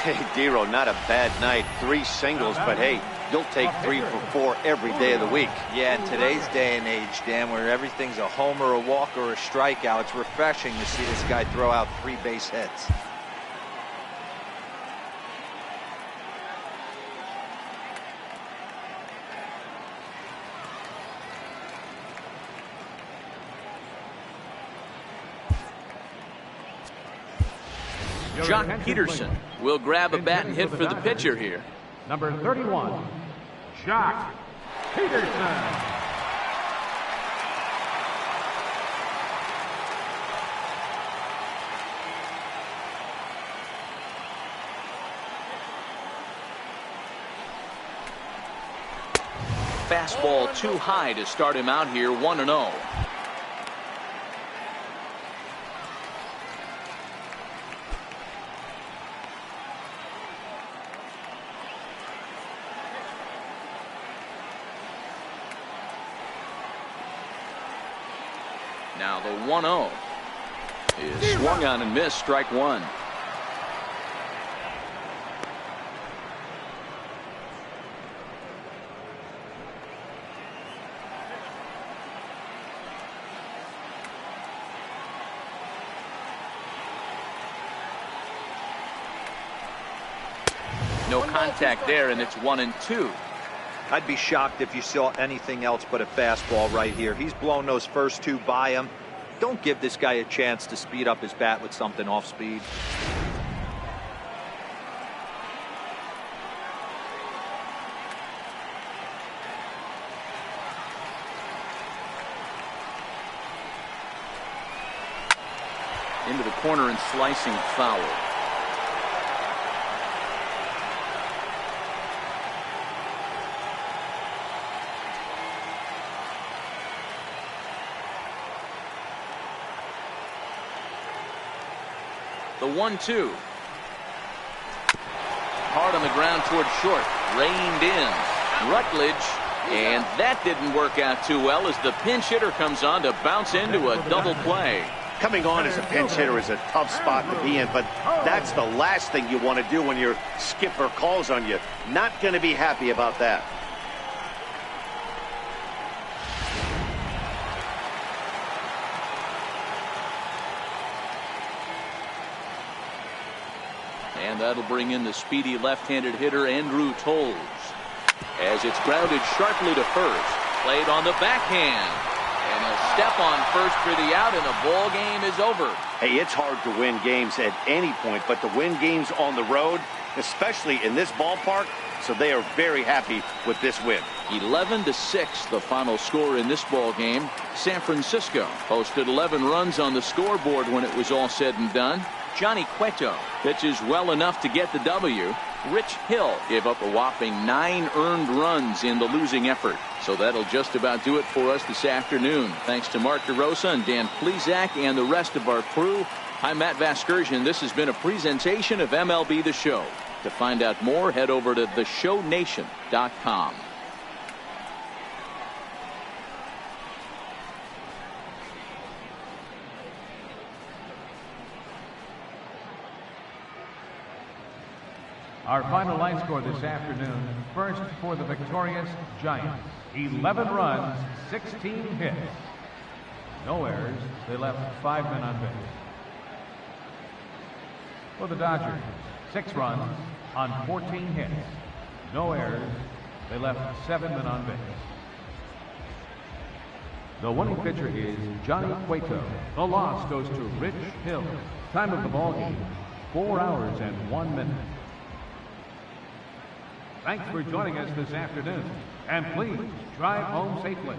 Speaker 3: Hey, Dero, not a bad night. 3 singles, but hey, you'll take 3 for 4 every day of the week.
Speaker 2: Yeah, in today's day and age, Dan, where everything's a homer, a walk, or a strikeout, it's refreshing to see this guy throw out 3 base hits.
Speaker 1: Jock Peterson will grab a bat and hit for the pitcher here.
Speaker 4: Number 31, Jock Peterson.
Speaker 1: fastball too high to start him out here 1-0. Now the 1-0 is swung on and missed, strike one. No contact there, and it's 1-2.
Speaker 2: I'd be shocked if you saw anything else but a fastball right here. He's blown those first two by him. Don't give this guy a chance to speed up his bat with something off speed.
Speaker 1: Into the corner and slicing foul. The 1-2. Hard on the ground toward short. Reined in. Rutledge. And that didn't work out too well as the pinch hitter comes on to bounce into a double play.
Speaker 3: Coming on as a pinch hitter is a tough spot to be in, but that's the last thing you want to do when your skipper calls on you. Not going to be happy about that.
Speaker 1: And that'll bring in the speedy left-handed hitter Andrew Toles. As it's grounded sharply to first. Played on the backhand. And he'll step on first for the out, and the ball game is over.
Speaker 3: Hey, it's hard to win games at any point, but to win games on the road, especially in this ballpark, so they are very happy with this win.
Speaker 1: 11-6 the final score in this ball game. San Francisco posted 11 runs on the scoreboard when it was all said and done. Johnny Cueto pitches well enough to get the W. Rich Hill gave up a whopping 9 earned runs in the losing effort. So that'll just about do it for us this afternoon. Thanks to Mark DeRosa and Dan Plesac and the rest of our crew. I'm Matt Vasgersian. This has been a presentation of MLB The Show. To find out more, head over to theshownation.com.
Speaker 4: Our final line score this afternoon. First for the victorious Giants. 11 runs, 16 hits. No errors. They left 5 men on base. For the Dodgers, 6 runs on 14 hits. No errors. They left 7 men on base. The winning pitcher is Johnny Cueto. The loss goes to Rich Hill. Time of the ball game, 4 hours and 1 minute. Thanks for joining us this afternoon, and please drive home safely.